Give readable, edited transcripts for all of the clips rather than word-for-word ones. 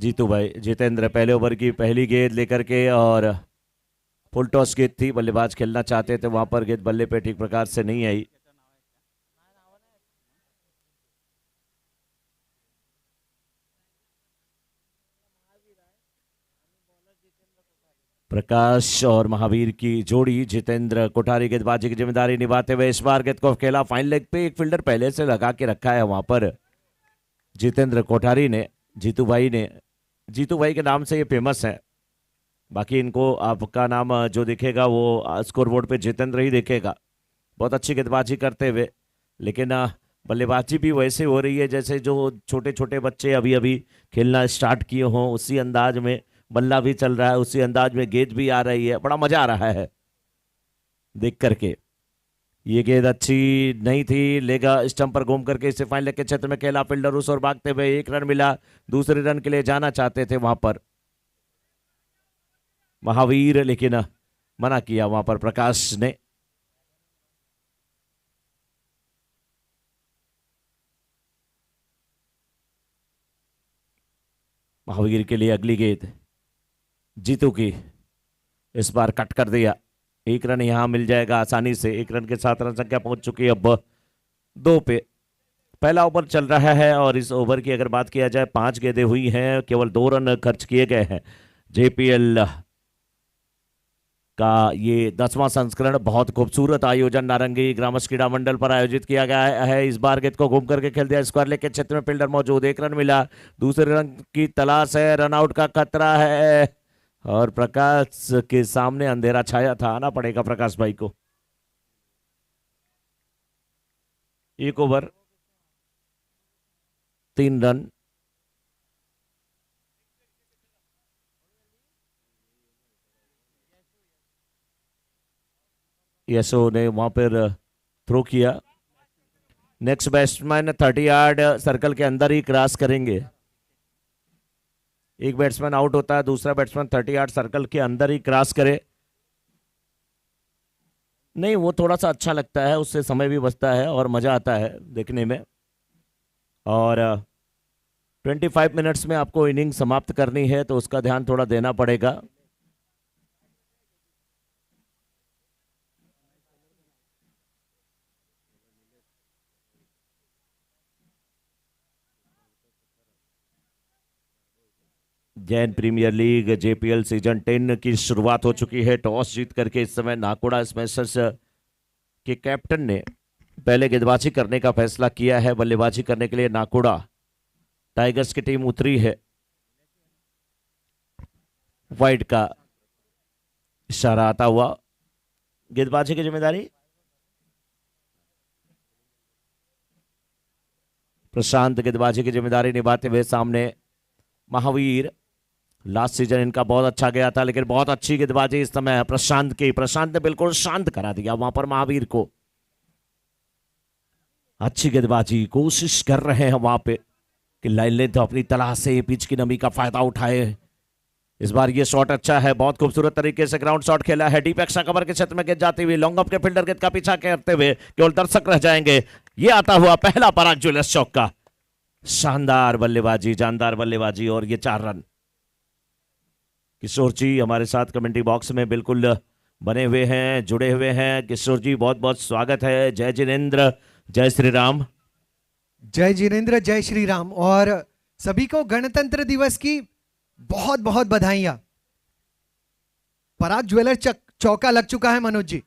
जीतू भाई जितेंद्र पहले ओवर की पहली गेंद लेकर के, और फुल टॉस गेंद थी, बल्लेबाज खेलना चाहते थे, वहां पर गेंद बल्ले पे ठीक प्रकार से नहीं आई। प्रकाश और महावीर की जोड़ी, जितेंद्र कोठारी गेंदबाजी की जिम्मेदारी निभाते हुए इस बार गेंद को खेला फाइन लेग पे। एक फील्डर पहले से लगा के रखा है वहां पर जितेंद्र कोठारी ने। जीतू भाई के नाम से ये फेमस है, बाकी इनको आपका नाम जो दिखेगा वो स्कोर बोर्ड पे जितेंद्र ही दिखेगा। बहुत अच्छी गेंदबाजी करते हुए, लेकिन बल्लेबाजी भी वैसे हो रही है जैसे जो छोटे छोटे बच्चे अभी अभी खेलना स्टार्ट किए हों, उसी अंदाज में बल्ला भी चल रहा है, उसी अंदाज में गेंद भी आ रही है। बड़ा मजा आ रहा है देख करके। ये गेंद अच्छी नहीं थी, लेगा स्टंप पर घूम करके इसे फाइन लेग के क्षेत्र में खेला, फील्डर उस और भागते हुए 1 रन मिला। दूसरे रन के लिए जाना चाहते थे वहां पर महावीर, लेकिन मना किया वहां पर प्रकाश ने। महावीर के लिए अगली गेंद जीतू की, इस बार कट कर दिया। 1 रन यहां मिल जाएगा आसानी से। 1 रन के साथ रन संख्या पहुंच चुकी है अब 2 पे। पहला ओवर चल रहा है और इस ओवर की अगर बात किया जाए 5 गेंदें हुई हैं, केवल 2 रन खर्च किए गए हैं। जेपीएल का ये 10वां संस्करण, बहुत खूबसूरत आयोजन नारंगी ग्रामस क्रीड़ा मंडल पर आयोजित किया गया है। इस बार गेंद को घूम करके खेल दिया, स्क्वायर लेग के क्षेत्र में फील्डर मौजूद। 1 रन मिला, दूसरे रन की तलाश है, रन आउट का खतरा है, और प्रकाश के सामने अंधेरा छाया था। आना पड़ेगा प्रकाश भाई को। 1 ओवर 3 रन। यशो ने वहां पर थ्रो किया। नेक्स्ट बैट्समैन 30 यार्ड सर्कल के अंदर ही क्रॉस करेंगे। एक बैट्समैन आउट होता है, दूसरा बैट्समैन 30 यार्ड सर्कल के अंदर ही क्रॉस करे। नहीं, वो थोड़ा सा अच्छा लगता है, उससे समय भी बचता है और मजा आता है देखने में। और 25 मिनट्स में आपको इनिंग समाप्त करनी है, तो उसका ध्यान थोड़ा देना पड़ेगा। Jain Premier League JPL season 10 की शुरुआत हो चुकी है। टॉस जीत करके इस समय नाकोड़ा स्मैशर्स के कैप्टन ने पहले गेंदबाजी करने का फैसला किया है। बल्लेबाजी करने के लिए नाकोड़ा टाइगर्स की टीम उतरी है। वाइड का इशारा आता हुआ, गेंदबाजी की जिम्मेदारी प्रशांत, गेंदबाजी की जिम्मेदारी निभाते हुए सामने महावीर। लास्ट सीजन इनका बहुत अच्छा गया था, लेकिन बहुत अच्छी गेंदबाजी इस समय प्रशांत की। प्रशांत ने बिल्कुल शांत करा दिया वहां पर महावीर को। अच्छी गेंदबाजी, कोशिश कर रहे हैं वहां पे कि लाइन लेंथ अपनी तलाश से पिच की नमी का फायदा उठाए। इस बार ये शॉट अच्छा है, बहुत खूबसूरत तरीके से ग्राउंड शॉट खेला है। डीप एक्स्ट्रा कवर के क्षेत्र में गेंद जाती हुई, लॉन्ग ऑफ के फील्डर गेंद का पीछा करते हुए केवल दर्शक रह जाएंगे। ये आता हुआ पहला पराग ज्वेलर्स चौक का। शानदार बल्लेबाजी, जानदार बल्लेबाजी, और ये 4 रन। किशोर जी हमारे साथ कमेंट्री बॉक्स में बिल्कुल बने हुए हैं, जुड़े हुए हैं। किशोर जी बहुत बहुत स्वागत है। जय जिनेंद्र, जय श्री राम। जय जिनेंद्र, जय श्री राम, और सभी को गणतंत्र दिवस की बहुत बहुत बधाइयां। पराग ज्वेलर्स चौका लग चुका है मनोज जी।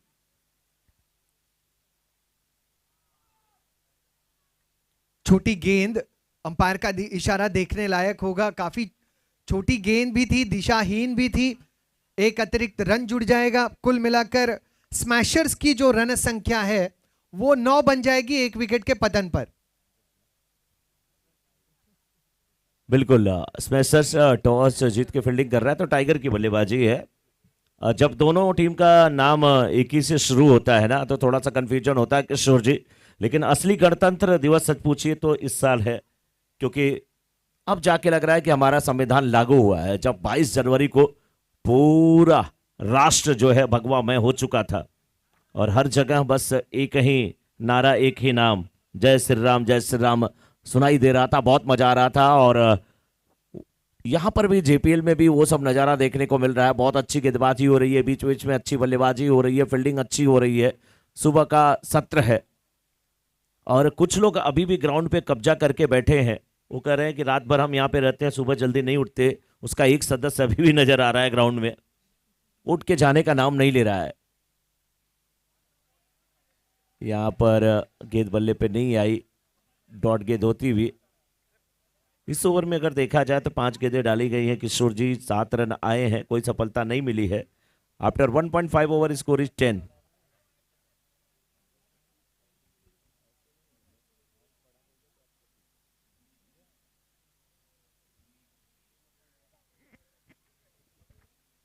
छोटी गेंद, अंपायर का इशारा देखने लायक होगा। काफी छोटी गेंद भी थी, दिशाहीन भी थी। एक अतिरिक्त रन जुड़ जाएगा। कुल मिलाकर स्मैशर्स की जो रन संख्या है वो 9 बन जाएगी 1 विकेट के पतन पर। बिल्कुल, स्मैशर्स टॉस जीत के फील्डिंग कर रहा है, तो टाइगर की बल्लेबाजी है। जब दोनों टीम का नाम एक ही से शुरू होता है ना, तो थोड़ा सा कंफ्यूजन होता है किशोर जी। लेकिन असली गणतंत्र दिवस सच पूछिए तो इस साल है, क्योंकि अब जाके लग रहा है कि हमारा संविधान लागू हुआ है। जब 22 जनवरी को पूरा राष्ट्र जो है भगवामय हो चुका था, और हर जगह बस एक ही नारा, एक ही नाम, जय श्री राम, जय श्री राम सुनाई दे रहा था। बहुत मजा आ रहा था। और यहाँ पर भी जेपीएल में भी वो सब नज़ारा देखने को मिल रहा है। बहुत अच्छी गेंदबाजी हो रही है, बीच बीच में अच्छी बल्लेबाजी हो रही है, फील्डिंग अच्छी हो रही है। सुबह का सत्र है और कुछ लोग अभी भी ग्राउंड पे कब्जा करके बैठे हैं। वो कह रहे हैं कि रात भर हम यहाँ पे रहते हैं, सुबह जल्दी नहीं उठते। उसका एक सदस्य अभी भी नजर आ रहा है ग्राउंड में, उठ के जाने का नाम नहीं ले रहा है। यहाँ पर गेंद बल्ले पे नहीं आई, डॉट गेंद होती हुई। इस ओवर में अगर देखा जाए तो 5 गेंदें डाली गई हैं। किशोर जी 7 रन आए हैं, कोई सफलता नहीं मिली है। After 1.5 over score is 10।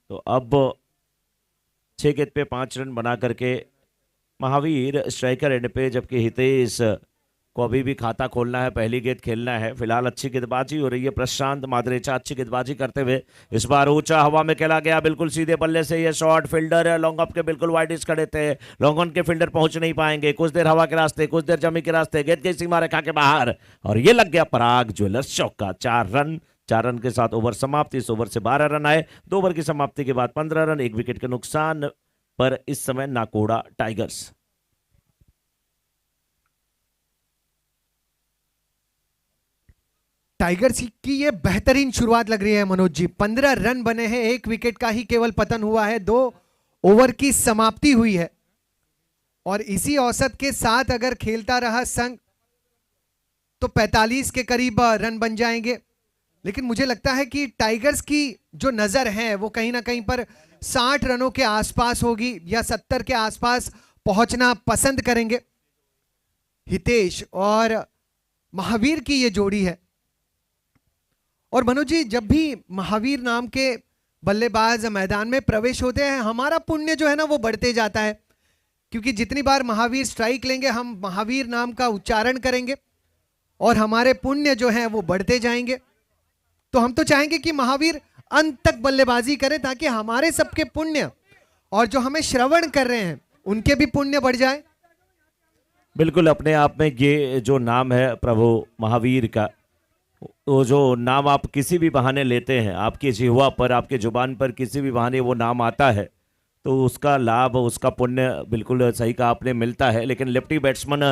तो अब 6 गेंद पे 5 रन बना करके महावीर स्ट्राइकर एंड पे, जबकि हितेश को अभी भी खाता खोलना है, पहली गेंद खेलना है। फिलहाल अच्छी गेंदबाजी हो रही है। प्रशांत मादरेचा अच्छी गेंदबाजी करते हुए इस बार ऊंचा हवा में खेला गया, बिल्कुल सीधे बल्ले से। ये शॉट फील्डर है लॉन्ग ऑफ के बिल्कुल वाइड खड़े थे, लॉन्ग ऑन के फील्डर पहुंच नहीं पाएंगे। कुछ देर हवा के रास्ते, कुछ देर जमी के रास्ते, गेंद की सीमा रेखा के बाहर और ये लग गया पराग ज्वेलर्स चौका। 4 रन के साथ ओवर समाप्ति। इस ओवर से 12 रन आए। 2 ओवर की समाप्ति के बाद 15 रन, 1 विकेट के नुकसान पर इस समय नाकोड़ा टाइगर्स। टाइगर्स की ये बेहतरीन शुरुआत लग रही है मनोज जी। 15 रन बने हैं, 1 विकेट का ही केवल पतन हुआ है, 2 ओवर की समाप्ति हुई है और इसी औसत के साथ अगर खेलता रहा संघ तो 45 के करीब रन बन जाएंगे। लेकिन मुझे लगता है कि टाइगर्स की जो नजर है वो कहीं ना कहीं पर 60 रनों के आसपास होगी या 70 के आसपास पहुंचना पसंद करेंगे। हितेश और महावीर की ये जोड़ी है और मनोज जी जब भी महावीर नाम के बल्लेबाज मैदान में प्रवेश होते हैं हमारा पुण्य जो है ना वो बढ़ते जाता है, क्योंकि जितनी बार महावीर स्ट्राइक लेंगे हम महावीर नाम का उच्चारण करेंगे और हमारे पुण्य जो है वो बढ़ते जाएंगे। तो हम तो चाहेंगे कि महावीर अंत तक बल्लेबाजी करें ताकि हमारे सबके पुण्य और जो हमें श्रवण कर रहे हैं उनके भी पुण्य बढ़ जाए। बिल्कुल, अपने आप में ये जो नाम है प्रभु महावीर का, तो जो नाम आप किसी भी बहाने लेते हैं, आपकी जिह्वा पर, आपके जुबान पर किसी भी बहाने वो नाम आता है तो उसका लाभ, उसका पुण्य बिल्कुल सही कहा आपने मिलता है। लेकिन लेफ्टी बैट्समैन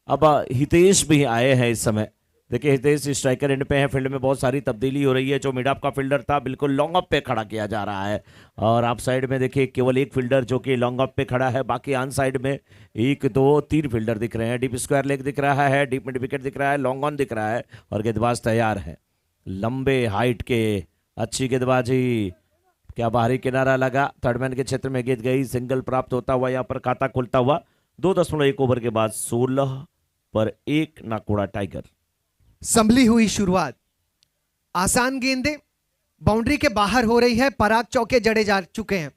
अब हितेश भी आए हैं इस समय। देखिए हितेश स्ट्राइकर एंड पे है, फील्ड में बहुत सारी तब्दीली हो रही है। जो मिड ऑफ का फील्डर था बिल्कुल लॉन्ग ऑफ पे खड़ा किया जा रहा है और आप साइड में देखिए केवल एक फील्डर जो कि लॉन्ग ऑफ पे खड़ा है, बाकी ऑन साइड में 1 2 3 फील्डर दिख रहे हैं। डीप स्क्वायर लेग दिख रहा है, डीप मिड विकेट दिख रहा है, लॉन्ग ऑन दिख रहा है और गेंदबाज तैयार है। लंबे हाइट के, अच्छी गेंदबाजी, क्या बाहरी किनारा लगा, थर्डमैन के क्षेत्र में गेंद गई, सिंगल प्राप्त होता हुआ यहाँ पर खाता खुलता हुआ। 2.1 ओवर के बाद 16 पर 1 नाकोड़ा टाइगर। संभली हुई शुरुआत, आसान गेंदें बाउंड्री के बाहर हो रही है, पराग चौके जड़े जा चुके हैं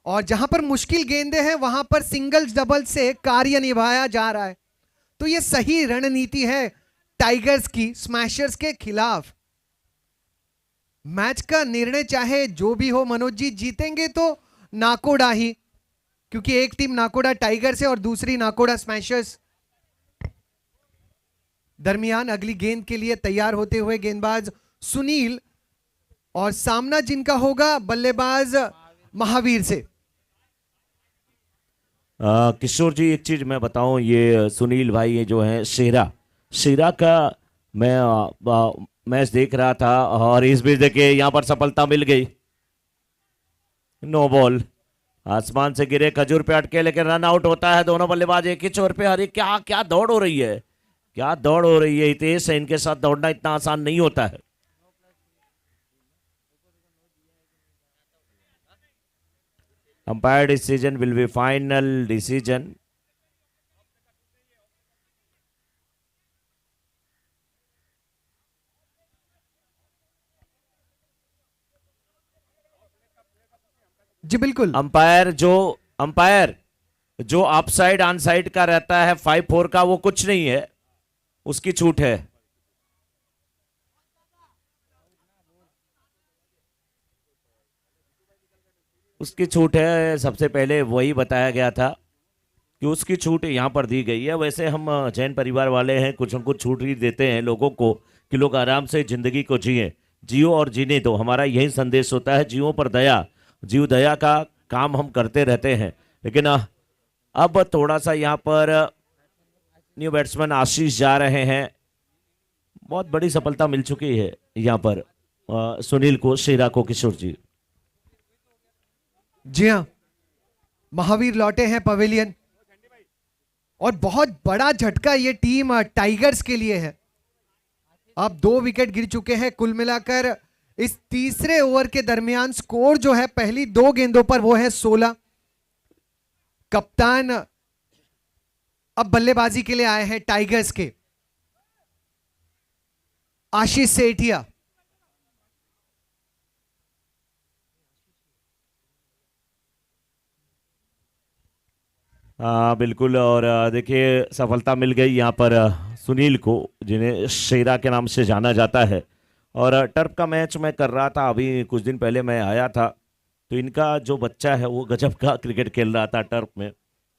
और जहां पर मुश्किल गेंदें हैं वहां पर सिंगल्स डबल से कार्य निभाया जा रहा है। तो यह सही रणनीति है टाइगर्स की स्मैशर्स के खिलाफ। मैच का निर्णय चाहे जो भी हो मनोज जी, जीतेंगे तो नाकोड़ा ही, क्योंकि एक टीम नाकोड़ा टाइगर्स है और दूसरी नाकोड़ा स्मैशर्स। दरमियान अगली गेंद के लिए तैयार होते हुए गेंदबाज सुनील और सामना जिनका होगा बल्लेबाज महावीर से। किशोर जी एक चीज मैं बताऊं, ये सुनील भाई ये जो है शेरा का मैं मैच देख रहा था और इस बीच देखिए यहां पर सफलता मिल गई। नो बॉल, आसमान से गिरे, खजूर पे अटके, लेकिन रन आउट होता है। दोनों बल्लेबाज एक ही छोर पे। अरे क्या क्या दौड़ हो रही है, क्या दौड़ हो रही है। हितेश है, इनके साथ दौड़ना इतना आसान नहीं होता है। Umpire decision will be final decision. जी बिल्कुल, अंपायर जो अप साइड ऑन साइड का रहता है 5-4 का, वो कुछ नहीं है, उसकी छूट है। उसकी छूट है, सबसे पहले वही बताया गया था कि उसकी छूट यहां पर दी गई है। वैसे हम जैन परिवार वाले हैं, कुछ हम कुछ छूट ही देते हैं लोगों को कि लोग आराम से जिंदगी को जिए। जियो और जीने दो, हमारा यही संदेश होता है, जीवों पर दया, जीव दया का काम हम करते रहते हैं। लेकिन अब थोड़ा सा यहाँ पर न्यू बैट्समैन आशीष जा रहे हैं। बहुत बड़ी सफलता मिल चुकी है यहाँ पर सुनील को, शेरा को, किशोर जी। जी हाँ, महावीर लौटे हैं पवेलियन और बहुत बड़ा झटका ये टीम टाइगर्स के लिए है। अब 2 विकेट गिर चुके हैं। कुल मिलाकर इस तीसरे ओवर के दरमियान स्कोर जो है पहली 2 गेंदों पर वो है 16। कप्तान अब बल्लेबाजी के लिए आए हैं टाइगर्स के आशीष सेठिया। बिल्कुल, और देखिए सफलता मिल गई यहाँ पर सुनील को, जिन्हें शेरा के नाम से जाना जाता है। और टर्फ का मैच मैं कर रहा था, अभी कुछ दिन पहले मैं आया था, तो इनका जो बच्चा है वो गजब का क्रिकेट खेल रहा था टर्फ में,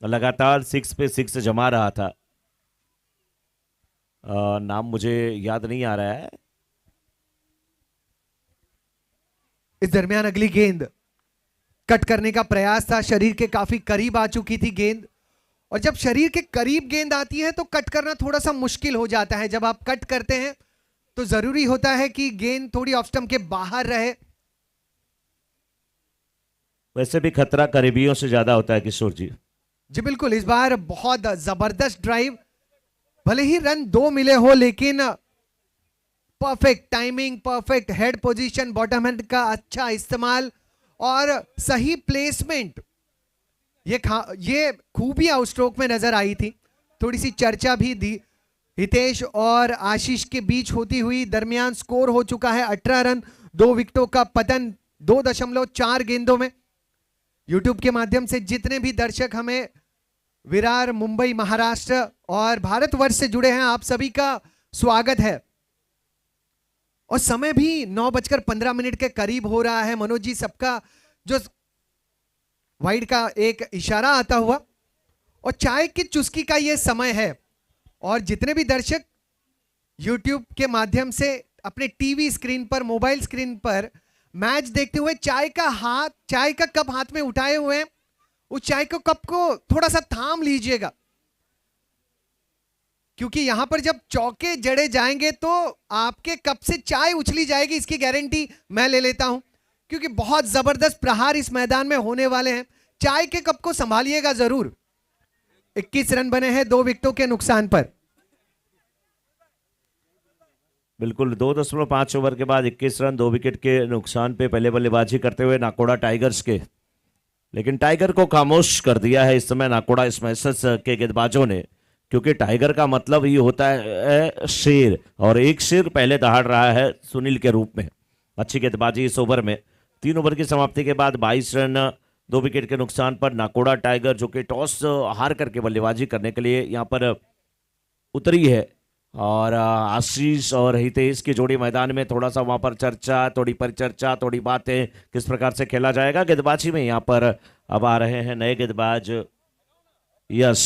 लगातार 6 पे 6 जमा रहा था। नाम मुझे याद नहीं आ रहा है। इस दरमियान अगली गेंद कट करने का प्रयास था, शरीर के काफी करीब आ चुकी थी गेंद, और जब शरीर के करीब गेंद आती है तो कट करना थोड़ा सा मुश्किल हो जाता है। जब आप कट करते हैं तो जरूरी होता है कि गेंद थोड़ी ऑफ स्टंप के बाहर रहे। वैसे भी खतरा करीबियों से ज्यादा होता है किशोर जी। जी बिल्कुल, इस बार बहुत जबरदस्त ड्राइव, भले ही रन 2 मिले हो लेकिन perfect timing, perfect head position, bottom hand का अच्छा इस्तेमाल और सही प्लेसमेंट, ये खूबियां उस स्ट्रोक में नजर आई थी। थोड़ी सी चर्चा भी दी हितेश और आशीष के बीच होती हुई। दरमियान स्कोर हो चुका है 18 रन, 2 विकेटों का पतन 2.4 गेंदों में। यूट्यूब के माध्यम से जितने भी दर्शक हमें विरार, मुंबई, महाराष्ट्र और भारतवर्ष से जुड़े हैं, आप सभी का स्वागत है। और समय भी 9:15 के करीब हो रहा है। मनोज जी, सबका जो वाइड का एक इशारा आता हुआ, और चाय की चुस्की का यह समय है, और जितने भी दर्शक YouTube के माध्यम से अपने टीवी स्क्रीन पर, मोबाइल स्क्रीन पर मैच देखते हुए चाय का कप हाथ में उठाए हुए हैं, उस चाय के कप को थोड़ा सा थाम लीजिएगा, क्योंकि यहां पर जब चौके जड़े जाएंगे तो आपके कप से चाय उछली जाएगी, इसकी गारंटी मैं ले लेता हूं, क्योंकि बहुत जबरदस्त प्रहार इस मैदान में होने वाले हैं। चाय के कप को संभालिएगा जरूर। 21 रन बने हैं 2 विकेटों के नुकसान पर। बिल्कुल, 2.5 ओवर के बाद 21 रन 2 विकेट के नुकसान पे पहले बल्लेबाजी करते हुए नाकोड़ा टाइगर्स के, लेकिन टाइगर को खामोश कर दिया है इस समय नाकोड़ा स्मैशर्स के गेंदबाजों ने, क्योंकि टाइगर का मतलब ही होता है शेर, और एक शेर पहले दहाड़ रहा है सुनील के रूप में। अच्छी गेंदबाजी इस ओवर में। 3 ओवर की समाप्ति के बाद 22 रन 2 विकेट के नुकसान पर नाकोड़ा टाइगर, जो कि टॉस हार करके बल्लेबाजी करने के लिए यहाँ पर उतरी है, और आशीष और हितेश की जोड़ी मैदान में, थोड़ा सा वहां पर चर्चा, थोड़ी परिचर्चा, थोड़ी बातें, किस प्रकार से खेला जाएगा। गेंदबाजी में यहाँ पर अब आ रहे हैं नए गेंदबाज यश।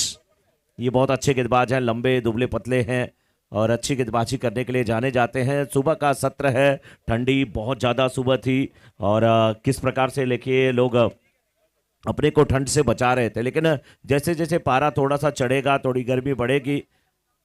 ये बहुत अच्छे गेंदबाज हैं, लंबे दुबले पतले हैं और अच्छी गेंदबाजी करने के लिए जाने जाते हैं। सुबह का सत्र है, ठंडी बहुत ज़्यादा सुबह थी, और किस प्रकार से लेके लोग अपने को ठंड से बचा रहे थे, लेकिन जैसे जैसे पारा थोड़ा सा चढ़ेगा, थोड़ी गर्मी बढ़ेगी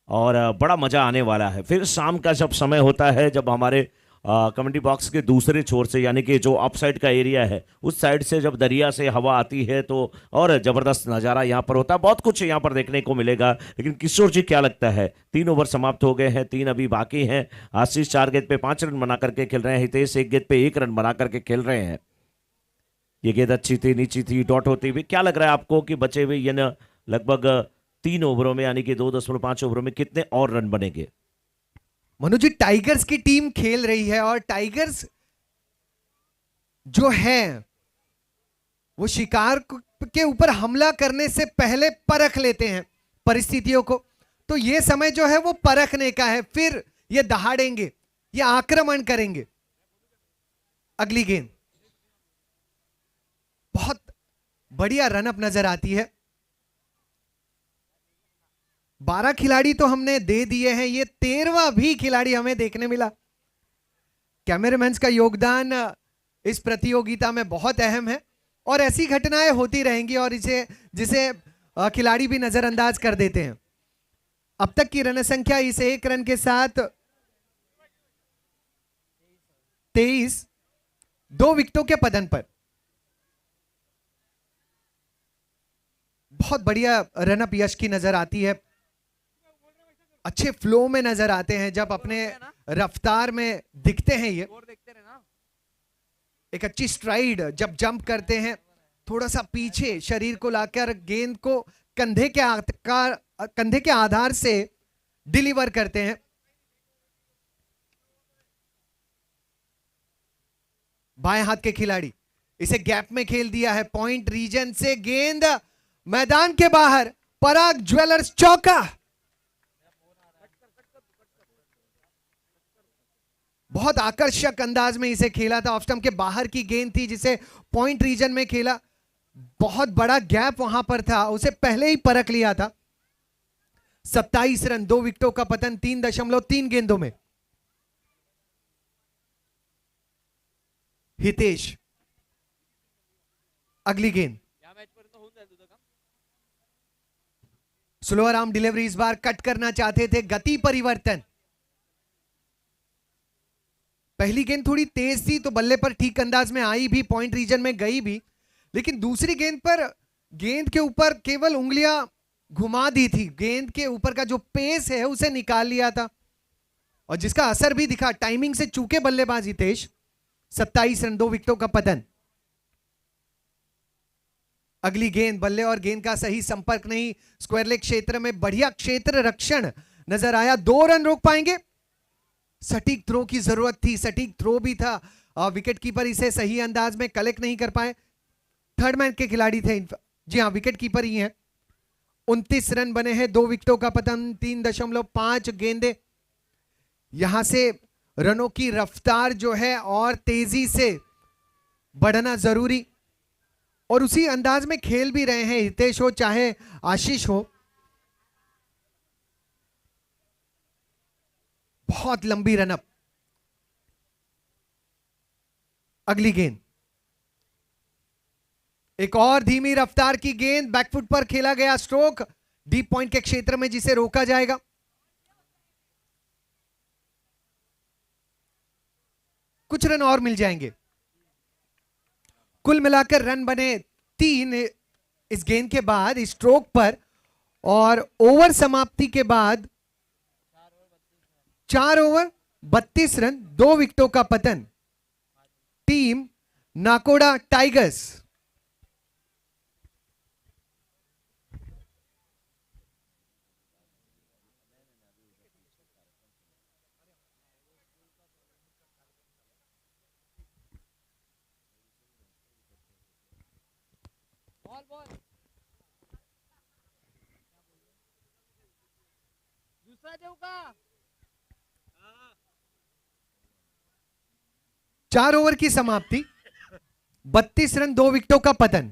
और बड़ा मज़ा आने वाला है। फिर शाम का जब समय होता है, जब हमारे कमेंट्री बॉक्स के दूसरे छोर से, यानी कि जो अप साइड का एरिया है, उस साइड से जब दरिया से हवा आती है तो और ज़बरदस्त नज़ारा यहाँ पर होता है। बहुत कुछ यहाँ पर देखने को मिलेगा। लेकिन किशोर जी, क्या लगता है, 3 ओवर समाप्त हो गए हैं, 3 अभी बाकी हैं। आशीष 4 गेंद पे 5 रन बना करके खेल रहे हैं, हितेश 1 गेंद पे 1 रन बना करके खेल रहे हैं। ये गेंद अच्छी थी, नीची थी, डॉट होती हुई। क्या लग रहा है आपको कि बचे हुए ये न लगभग 3 ओवरों में, यानी कि 2.5 ओवरों में कितने और रन बनेंगे? मनोज जी, टाइगर्स की टीम खेल रही है, और टाइगर्स जो है वो शिकार के ऊपर हमला करने से पहले परख लेते हैं परिस्थितियों को। तो ये समय जो है वो परखने का है, फिर ये दहाड़ेंगे, ये आक्रमण करेंगे। अगली गेंद बहुत बढ़िया रनअप नजर आती है। 12 खिलाड़ी तो हमने दे दिए हैं, ये 13वां भी खिलाड़ी हमें देखने मिला। कैमरामैन का योगदान इस प्रतियोगिता में बहुत अहम है और ऐसी घटनाएं होती रहेंगी और जिसे खिलाड़ी भी नजरअंदाज कर देते हैं। अब तक की रन संख्या इस 1 रन के साथ 23, 2 विकेटों के पतन पर। बहुत बढ़िया रनअप यश की नजर आती है, अच्छे फ्लो में नजर आते हैं जब अपने रफ्तार में दिखते हैं। ये एक अच्छी स्ट्राइड, जब जंप करते हैं थोड़ा सा पीछे शरीर को लाकर गेंद को कंधे के आधार से डिलीवर करते हैं। बाएं हाथ के खिलाड़ी, इसे गैप में खेल दिया है, पॉइंट रीजन से गेंद मैदान के बाहर, पराग ज्वेलर्स चौका। बहुत आकर्षक अंदाज में इसे खेला था, ऑफ स्टंप के बाहर की गेंद थी जिसे पॉइंट रीजन में खेला। बहुत बड़ा गैप वहां पर था, उसे पहले ही परख लिया था। 27 रन, 2 विकेटों का पतन 3.3 गेंदों में। हितेश, अगली गेंद, स्लोअर आर्म डिलीवरी, इस बार कट करना चाहते थे, गति परिवर्तन। पहली गेंद थोड़ी तेज थी तो बल्ले पर ठीक अंदाज में आई भी, पॉइंट रीजन में गई भी, लेकिन दूसरी गेंद पर गेंद के ऊपर केवल उंगलियां घुमा दी थी, गेंद के ऊपर का जो पेस है उसे निकाल लिया था और जिसका असर भी दिखा। टाइमिंग से चूके बल्लेबाज हितेश। 27 रन, 2 विकेटों का पतन। अगली गेंद, बल्ले और गेंद का सही संपर्क नहीं, स्क्वायर लेग क्षेत्र में बढ़िया क्षेत्र रक्षण नजर आया। 2 रन रोक पाएंगे। सटीक थ्रो की जरूरत थी, सटीक थ्रो भी था, विकेट कीपर इसे सही अंदाज में कलेक्ट नहीं कर पाए। थर्ड मैन के खिलाड़ी थे, जी हाँ विकेट कीपर ही हैं। 29 रन बने हैं, 2 विकेटों का पतन, 3.5 गेंदे। यहां से रनों की रफ्तार जो है और तेजी से बढ़ना जरूरी, और उसी अंदाज में खेल भी रहे हैं, हितेश हो चाहे आशीष हो। बहुत लंबी रनअप। अगली गेंद, एक और धीमी रफ्तार की गेंद, बैकफुट पर खेला गया स्ट्रोक डीप पॉइंट के क्षेत्र में जिसे रोका जाएगा। कुछ रन और मिल जाएंगे। कुल मिलाकर रन बने 3 इस गेंद के बाद, इस स्ट्रोक पर, और ओवर समाप्ति के बाद 4 ओवर 32 रन, 2 विकेटों का पतन। Team Nakoda tigers. दूसरा देव का 4 ओवर की समाप्ति, 32 रन, 2 विकेटों का पतन।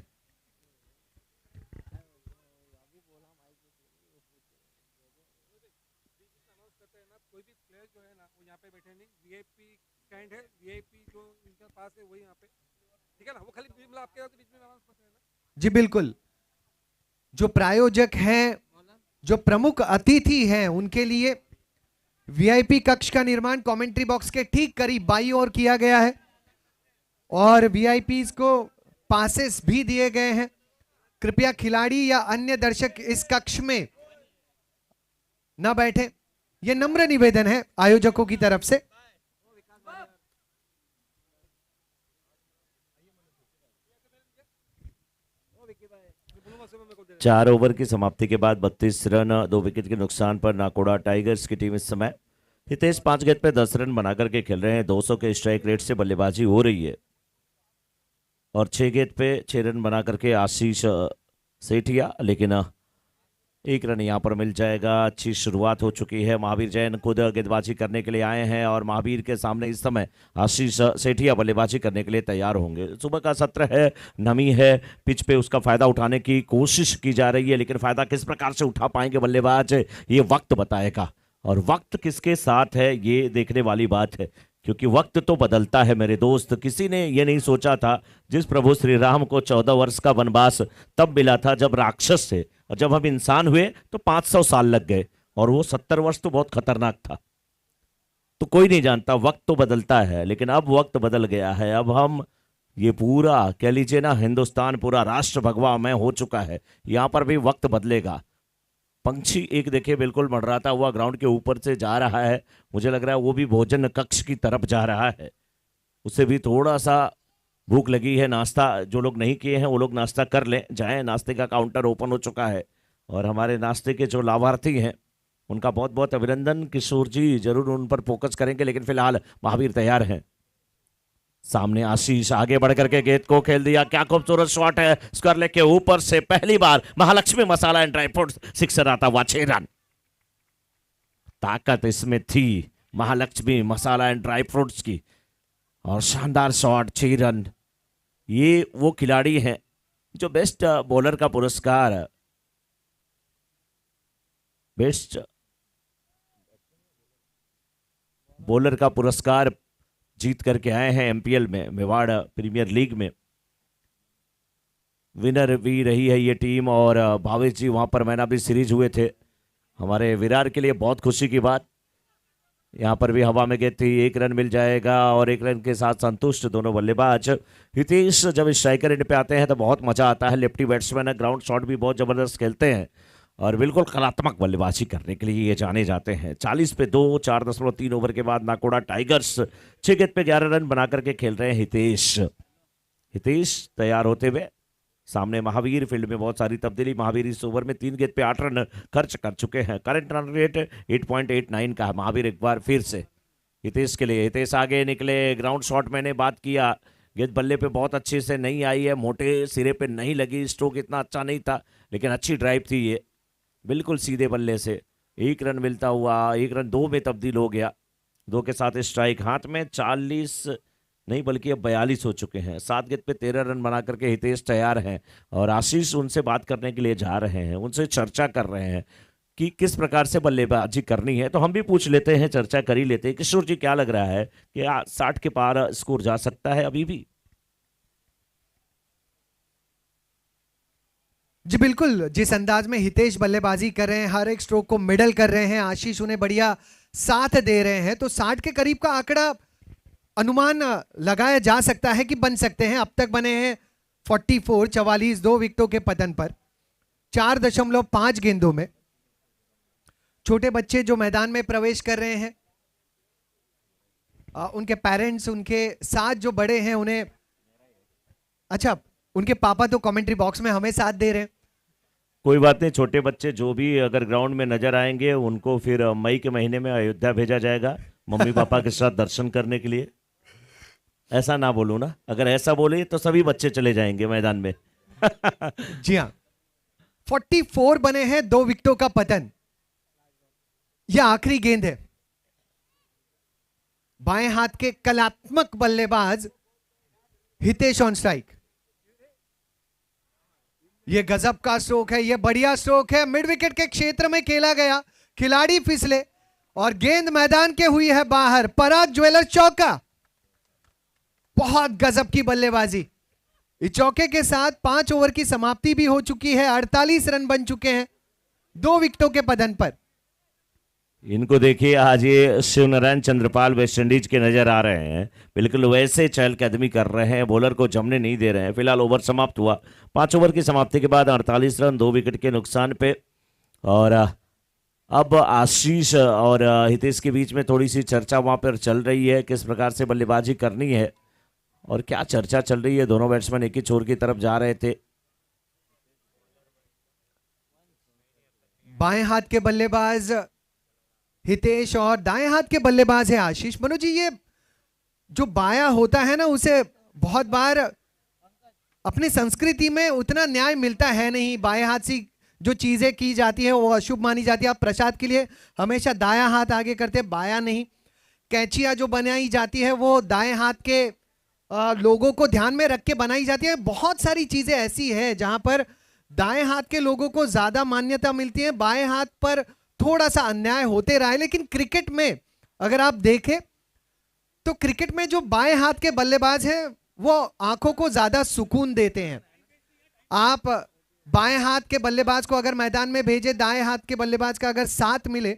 कोई भी प्लेयर जो है ना वो यहाँ पे बैठे नहीं, वीआईपी स्टैंड है, वीआईपी जो इनके पास है वही यहाँ पे, ठीक है ना, वो खाली मतलब आपके बीच में अनाउंस करते हैं ना। जी बिल्कुल, जो प्रायोजक हैं, जो प्रमुख अतिथि हैं, उनके लिए वीआईपी कक्ष का निर्माण कमेंट्री बॉक्स के ठीक करीब बाईं ओर किया गया है और वीआईपीज को पासेस भी दिए गए हैं। कृपया खिलाड़ी या अन्य दर्शक इस कक्ष में न बैठे, यह नम्र निवेदन है आयोजकों की तरफ से। चार ओवर की समाप्ति के बाद 32 रन, 2 विकेट के नुकसान पर नाकोड़ा टाइगर्स की टीम इस समय। हितेश 5 गेंद पे 10 रन बनाकर के खेल रहे हैं, 200 के स्ट्राइक रेट से बल्लेबाजी हो रही है और 6 गेंद पे 6 रन बना करके आशीष सेठिया, लेकिन 1 रन यहाँ पर मिल जाएगा। अच्छी शुरुआत हो चुकी है, महावीर जैन खुद गेंदबाजी करने के लिए आए हैं और महावीर के सामने इस समय आशीष सेठिया बल्लेबाजी करने के लिए तैयार होंगे। सुबह का सत्र है, नमी है, पिच पे उसका फायदा उठाने की कोशिश की जा रही है, लेकिन फायदा किस प्रकार से उठा पाएंगे बल्लेबाज ये वक्त बताएगा, और वक्त किसके साथ है ये देखने वाली बात है, क्योंकि वक्त तो बदलता है मेरे दोस्त। किसी ने ये नहीं सोचा था, जिस प्रभु श्री राम को 14 वर्ष का वनवास तब मिला था जब राक्षस थे, और जब हम इंसान हुए तो 500 साल लग गए, और वो 70 वर्ष तो बहुत खतरनाक था। तो कोई नहीं जानता, वक्त तो बदलता है, लेकिन अब वक्त बदल गया है। अब हम ये पूरा कह लीजिए ना, हिंदुस्तान पूरा राष्ट्र भगवामय हो चुका है। यहाँ पर भी वक्त बदलेगा। पंछी एक देखिए बिल्कुल मंडराता हुआ ग्राउंड के ऊपर से जा रहा है। मुझे लग रहा है वो भी भोजन कक्ष की तरफ जा रहा है। उसे भी थोड़ा सा भूख लगी है। नाश्ता जो लोग नहीं किए हैं वो लोग नाश्ता कर लें, जाएं। नाश्ते का काउंटर ओपन हो चुका है, और हमारे नाश्ते के जो लाभार्थी हैं उनका बहुत बहुत अभिनंदन। किशोर जी जरूर उन पर फोकस करेंगे, लेकिन फिलहाल महावीर तैयार हैं। सामने आशीष आगे बढ़ करके गेंद को खेल दिया। क्या खूबसूरत शॉट है, स्क्वायर लेग के ऊपर से पहली बार महालक्ष्मी मसाला एंड ड्राई फ्रूट्स सिक्सर आता हुआ 6 रन। ताकत इसमें थी महालक्ष्मी मसाला एंड ड्राई फ्रूट्स की, और शानदार शॉट 6 रन। ये वो खिलाड़ी हैं जो बेस्ट बॉलर का पुरस्कार, बेस्ट बॉलर का पुरस्कार जीत करके आए हैं एमपीएल में, मेवाड़ प्रीमियर लीग में। विनर भी रही है ये टीम, और भावेश जी वहां पर मैन ऑफ द सीरीज हुए थे। हमारे विरार के लिए बहुत खुशी की बात। यहाँ पर भी हवा में गेंद थी, 1 रन मिल जाएगा, और 1 रन के साथ संतुष्ट दोनों बल्लेबाज। हितेश जब स्ट्राइकर एंड पे आते हैं तो बहुत मजा आता है। लेफ्टी बैट्समैन है, ग्राउंड शॉट भी बहुत जबरदस्त खेलते हैं, और बिल्कुल कलात्मक बल्लेबाजी करने के लिए ये जाने जाते हैं। 40 पे 2, 4.3 ओवर के बाद नाकोड़ा टाइगर्स 6 गेंद पे 11 रन बना करके खेल रहे हैं हितेश। हितेश तैयार होते हुए सामने महावीर। फील्ड में बहुत सारी तब्दीली। महावीर इस ओवर में 3 गेंद पे 8 रन खर्च कर चुके हैं। करंट रन रेट 8.89 का है। महावीर एक बार फिर से हितेश के लिए। हितेश आगे निकले, ग्राउंड शॉट मैंने बात किया, गेंद बल्ले पे बहुत अच्छे से नहीं आई है, मोटे सिरे पे नहीं लगी, स्ट्रोक इतना अच्छा नहीं था, लेकिन अच्छी ड्राइव थी ये, बिल्कुल सीधे बल्ले से 1 रन मिलता हुआ 1 रन 2 में तब्दील हो गया। 2 के साथ स्ट्राइक हाथ में। 40 नहीं बल्कि अब 42 हो चुके हैं। 7 गेंद पे 13 रन बना करके हितेश तैयार हैं, और आशीष उनसे बात करने के लिए जा रहे हैं, उनसे चर्चा कर रहे हैं कि किस प्रकार से बल्लेबाजी करनी है। तो हम भी पूछ लेते हैं, चर्चा कर ही लेते हैं। किशोर जी क्या लग रहा है कि 60 के पार स्कोर जा सकता है अभी भी? जी बिल्कुल, जिस अंदाज में हितेश बल्लेबाजी कर रहे हैं, हर एक स्ट्रोक को मिडल कर रहे हैं, आशीष उन्हें बढ़िया साथ दे रहे हैं, तो 60 के करीब का आंकड़ा अनुमान लगाया जा सकता है कि बन सकते हैं। अब तक बने हैं 44, 44, 2 विकेटों के पतन पर 4.5 गेंदों में। छोटे बच्चे जो मैदान में प्रवेश कर रहे हैं, उनके पेरेंट्स, उनके साथ जो बड़े हैं उन्हें, अच्छा उनके पापा तो कमेंट्री बॉक्स में हमें साथ दे रहे हैं। कोई बात नहीं, छोटे बच्चे जो भी अगर ग्राउंड में नजर आएंगे उनको फिर मई के महीने में अयोध्या भेजा जाएगा मम्मी पापा के साथ दर्शन करने के लिए। ऐसा ना बोलो ना, अगर ऐसा बोले तो सभी बच्चे चले जाएंगे मैदान में। जी हाँ, 44 बने हैं, 2 विकेटों का पतन। यह आखिरी गेंद है। बाएं हाथ के कलात्मक बल्लेबाज हितेश ऑन स्ट्राइक। यह गजब का स्ट्रोक है, यह बढ़िया स्ट्रोक है। मिड विकेट के क्षेत्र में खेला गया, खिलाड़ी फिसले और गेंद मैदान के हुई है बाहर। पराग ज्वेलर्स चौका, बहुत गजब की बल्लेबाजी। इस चौके के साथ 5 ओवर की समाप्ति भी हो चुकी है। 48 रन बन चुके हैं 2 विकेटों के पतन पर। इनको देखिए, आज ये शिवनारायण चंद्रपाल वेस्टइंडीज के नजर आ रहे हैं, बिल्कुल वैसे चहलकदमी कर रहे हैं, बॉलर को जमने नहीं दे रहे हैं। फिलहाल ओवर समाप्त हुआ। 5 ओवर की समाप्ति के बाद 48 रन 2 विकेट के नुकसान पे। और अब आशीष और हितेश के बीच में थोड़ी सी चर्चा वहां पर चल रही है, किस प्रकार से बल्लेबाजी करनी है और क्या चर्चा चल रही है। दोनों बैट्समैन एक ही छोर की तरफ जा रहे थे। बाएं हाथ के बल्लेबाज हितेश और दाएं हाथ के बल्लेबाज है आशीष। मनोज जी, ये जो बायां होता है ना, उसे बहुत बार अपनी संस्कृति में उतना न्याय मिलता है नहीं। बाएं हाथ से जो चीजें की जाती है वो अशुभ मानी जाती है। आप प्रसाद के लिए हमेशा दायां हाथ आगे करते हैं, बायां नहीं। कैंचियां जो बनाई जाती है वो दाएं हाथ के लोगों को ध्यान में रख के बनाई जाती है। बहुत सारी चीजें ऐसी है जहां पर दाएं हाथ के लोगों को ज्यादा मान्यता मिलती है, बाएं हाथ पर थोड़ा सा अन्याय होते रहा है। लेकिन क्रिकेट में अगर आप देखें तो क्रिकेट में जो बाएं हाथ के बल्लेबाज हैं वो आंखों को ज्यादा सुकून देते हैं। आप बाएं हाथ के बल्लेबाज को अगर मैदान में भेजे, दाएं हाथ के बल्लेबाज का अगर साथ मिले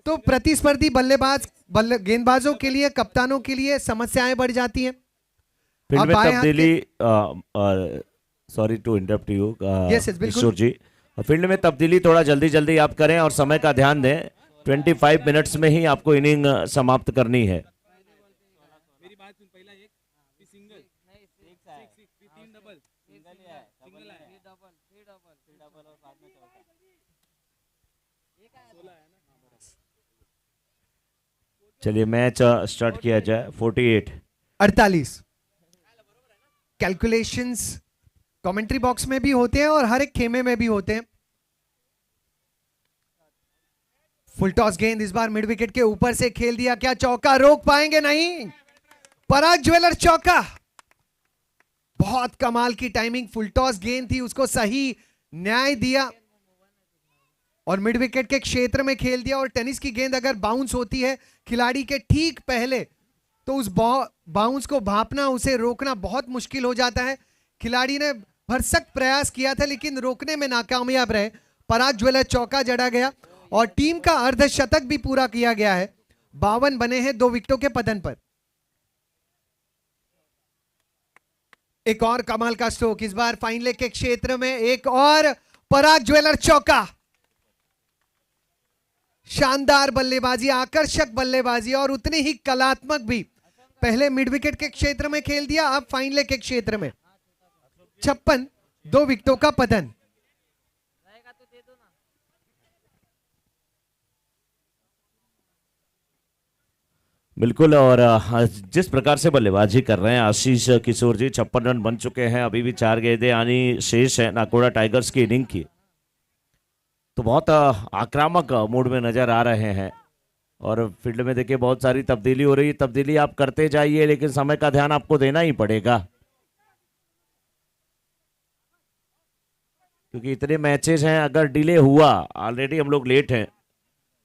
तो प्रतिस्पर्धी गेंदबाजों के लिए, कप्तानों के लिए समस्याएं बढ़ जाती हैं। फील्ड अब में बाएं हाथ तब्दीली, sorry to interrupt you Yes, yes, बिल्कुल। किशोर जी, फील्ड में तब्दीली थोड़ा जल्दी जल्दी आप करें और समय का ध्यान दें। 25 मिनट्स में ही आपको इनिंग समाप्त करनी है। मेरी बात सुन, पहला एक फिर सिंगल, फिर 3 डबल, सिंगल आया, चलिए मैच स्टार्ट किया जाए। 48 48 कैलकुलेशंस कमेंट्री बॉक्स में भी होते हैं और हर एक खेमे में भी होते हैं। फुल टॉस गेंद इस बार मिड विकेट के ऊपर से खेल दिया, क्या चौका रोक पाएंगे? नहीं, पराग ज्वेलर चौका। बहुत कमाल की टाइमिंग, फुल टॉस गेंद थी, उसको सही न्याय दिया और मिड विकेट के क्षेत्र में खेल दिया। और टेनिस की गेंद अगर बाउंस होती है खिलाड़ी के ठीक पहले तो उस बाउंस को भांपना, उसे रोकना बहुत मुश्किल हो जाता है। खिलाड़ी ने भरसक प्रयास किया था लेकिन रोकने में नाकामयाब रहे। पराग ज्वेलर चौका जड़ा गया और टीम का अर्धशतक भी पूरा किया गया है। 52 बने हैं 2 विकेटों के पतन पर। एक और कमाल का स्ट्रोक, इस बार फाइन लेग के क्षेत्र में एक और पराग ज्वेलर चौका। शानदार बल्लेबाजी, आकर्षक बल्लेबाजी और उतनी ही कलात्मक भी। पहले मिड विकेट के क्षेत्र में खेल दिया, अब फाइन लेग के क्षेत्र में। 56, 2 विकेटों का पतन। बिल्कुल, और जिस प्रकार से बल्लेबाजी कर रहे हैं आशीष किशोर जी, 56 रन बन चुके हैं, अभी भी 4 गेंदें आनी शेष है नाकोड़ा टाइगर्स की इनिंग की। तो बहुत आक्रामक मूड में नजर आ रहे हैं और फील्ड में देखिए बहुत सारी तब्दीली हो रही है। तब्दीली आप करते जाइए लेकिन समय का ध्यान आपको देना ही पड़ेगा क्योंकि इतने मैचेस हैं। अगर डिले हुआ, ऑलरेडी हम लोग लेट हैं,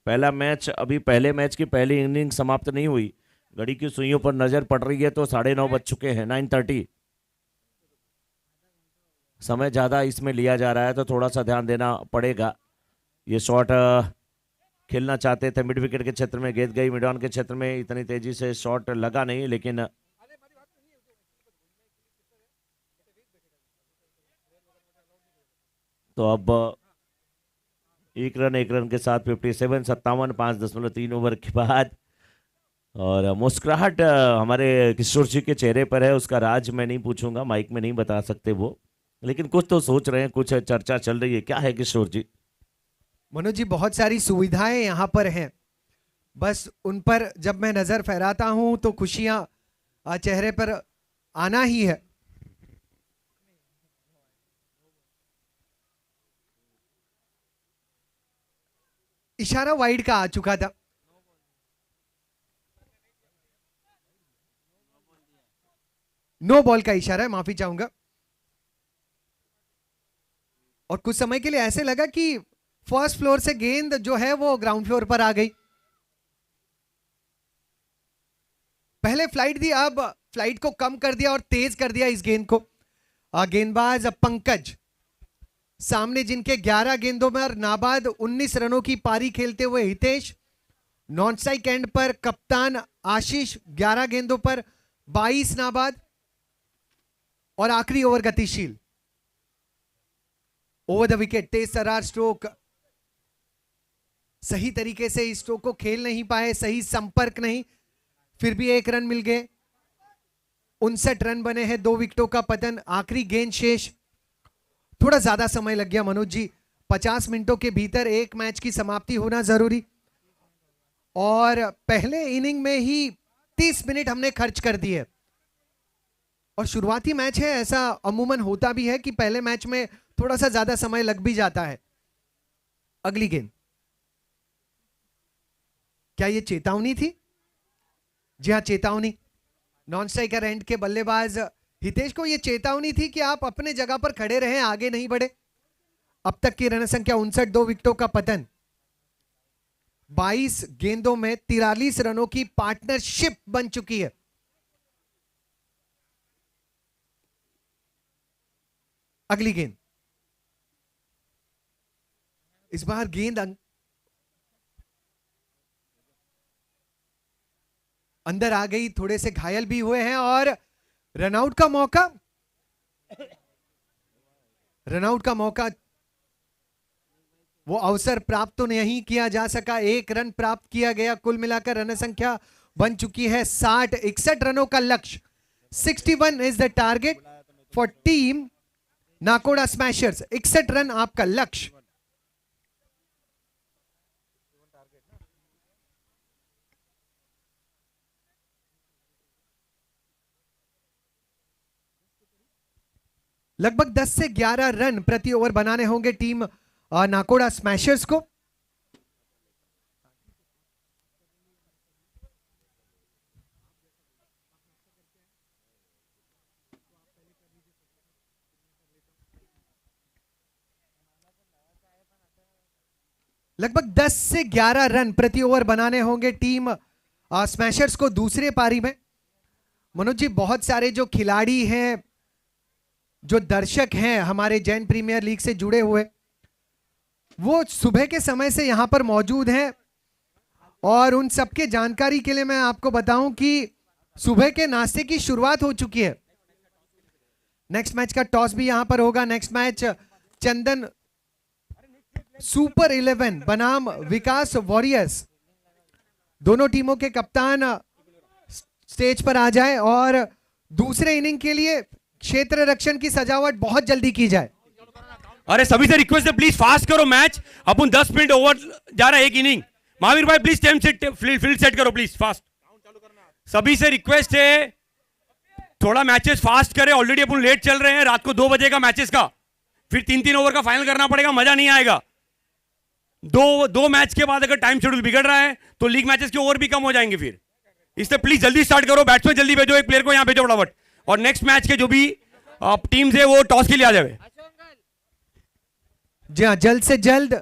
पहला मैच, अभी पहले मैच की पहली इनिंग समाप्त नहीं हुई, घड़ी की सुइयों पर नजर पड़ रही है तो 9:30 बज चुके हैं, 9:30। समय ज्यादा इसमें लिया जा रहा है तो थोड़ा सा ध्यान देना पड़ेगा। ये शॉट खेलना चाहते थे मिड विकेट के क्षेत्र में, गेंद गई मिड ऑन के क्षेत्र में, इतनी तेजी से शॉट लगा नहीं, लेकिन तो अब एक रन के साथ 57, 57, 5.3 ओवर के बाद। और मुस्कुराहट हमारे किशोर जी के चेहरे पर है, उसका राज मैं नहीं पूछूंगा, माइक में नहीं बता सकते वो, लेकिन कुछ तो सोच रहे हैं, कुछ चर्चा चल रही है। क्या है किशोर जी? मनोज जी, बहुत सारी सुविधाएं यहां पर हैं, बस उन पर जब मैं नजर फहराता हूं तो खुशियां चेहरे पर आना ही है। इशारा वाइड का आ चुका था। नो बॉल का इशारा है, माफी चाहूंगा। और कुछ समय के लिए ऐसे लगा कि फर्स्ट फ्लोर से गेंद जो है वो ग्राउंड फ्लोर पर आ गई। पहले फ्लाइट दी, अब फ्लाइट को कम कर दिया और तेज कर दिया इस गेंद को। गेंदबाज पंकज, सामने जिनके 11 गेंदों में नाबाद 19 रनों की पारी खेलते हुए हितेश, नॉन स्ट्राइक एंड पर कप्तान आशीष 11 गेंदों पर 22 नाबाद और आखिरी ओवर गतिशील। ओवर द विकेट तेज तर्रार स्ट्रोक, सही तरीके से इस स्ट्रोक को खेल नहीं पाए, सही संपर्क नहीं, फिर भी 1 रन मिल गए। 59 रन बने हैं, 2 विकेटों का पतन। आखिरी गेंद शेष, थोड़ा ज्यादा समय लग गया मनोज जी, 50 मिनटों के भीतर एक मैच की समाप्ति होना जरूरी, और पहले इनिंग में ही 30 मिनट हमने खर्च कर दिए। और शुरुआती मैच है, ऐसा अमूमन होता भी है कि पहले मैच में थोड़ा सा ज्यादा समय लग भी जाता है। अगली गेंद, क्या ये चेतावनी थी? जी हाँ, चेतावनी। नॉन स्ट्राइकर एंड के बल्लेबाज हितेश को यह चेतावनी थी कि आप अपने जगह पर खड़े रहें, आगे नहीं बढ़े। अब तक की रन संख्या 59, 2 विकेटों का पतन। 22 गेंदों में 43 रनों की पार्टनरशिप बन चुकी है। अगली गेंद, इस बार गेंद अंदर आ गई, थोड़े से घायल भी हुए हैं और रनआउट का मौका, रनआउट का मौका, वो अवसर प्राप्त तो नहीं किया जा सका। 1 रन प्राप्त किया गया। कुल मिलाकर रन संख्या बन चुकी है 60। 61 रनों का लक्ष्य, 61 is the target for team Nakoda smashers. 61 run आपका लक्ष्य। लगभग 10 से 11 रन प्रति ओवर बनाने होंगे टीम नाकोड़ा स्मैशर्स को। लगभग 10 से 11 रन प्रति ओवर बनाने होंगे टीम स्मैशर्स को दूसरे पारी में। मनोज जी, बहुत सारे जो खिलाड़ी हैं, जो दर्शक हैं हमारे जैन प्रीमियर लीग से जुड़े हुए, वो सुबह के समय से यहां पर मौजूद हैं और उन सबके जानकारी के लिए मैं आपको बताऊं कि सुबह के नाश्ते की शुरुआत हो चुकी है। नेक्स्ट मैच का टॉस भी यहां पर होगा। नेक्स्ट मैच चंदन सुपर 11 बनाम विकास वॉरियर्स, दोनों टीमों के कप्तान स्टेज पर आ जाए और दूसरे इनिंग के लिए क्षेत्र रक्षण की सजावट बहुत जल्दी की जाए। अरे सभी से रिक्वेस्ट है, प्लीज फास्ट करो मैच। अपन 10 मिनट ओवर जा रहा है, एक इनिंग। महावीर भाई please time set, field set करो प्लीज फास्ट। सभी से रिक्वेस्ट है, थोड़ा मैचेस फास्ट करें। ऑलरेडी अपन लेट चल रहे हैं, रात को 2 बजे का मैचेस का, फिर 3-3 ओवर का फाइनल करना पड़ेगा, मजा नहीं आएगा। दो मैच के बाद अगर टाइम शेड्यूल बिगड़ रहा है तो लीग मैचेस के ओवर भी कम हो जाएंगे फिर। इसलिए प्लीज जल्दी स्टार्ट करो। बैट्समैन जल्दी भेजो, एक प्लेयर को यहां भेजो फटाफट। और नेक्स्ट मैच के जो भी टीम्स है वो टॉस के लिए आ जाए। जी हाँ, जल्द से जल्द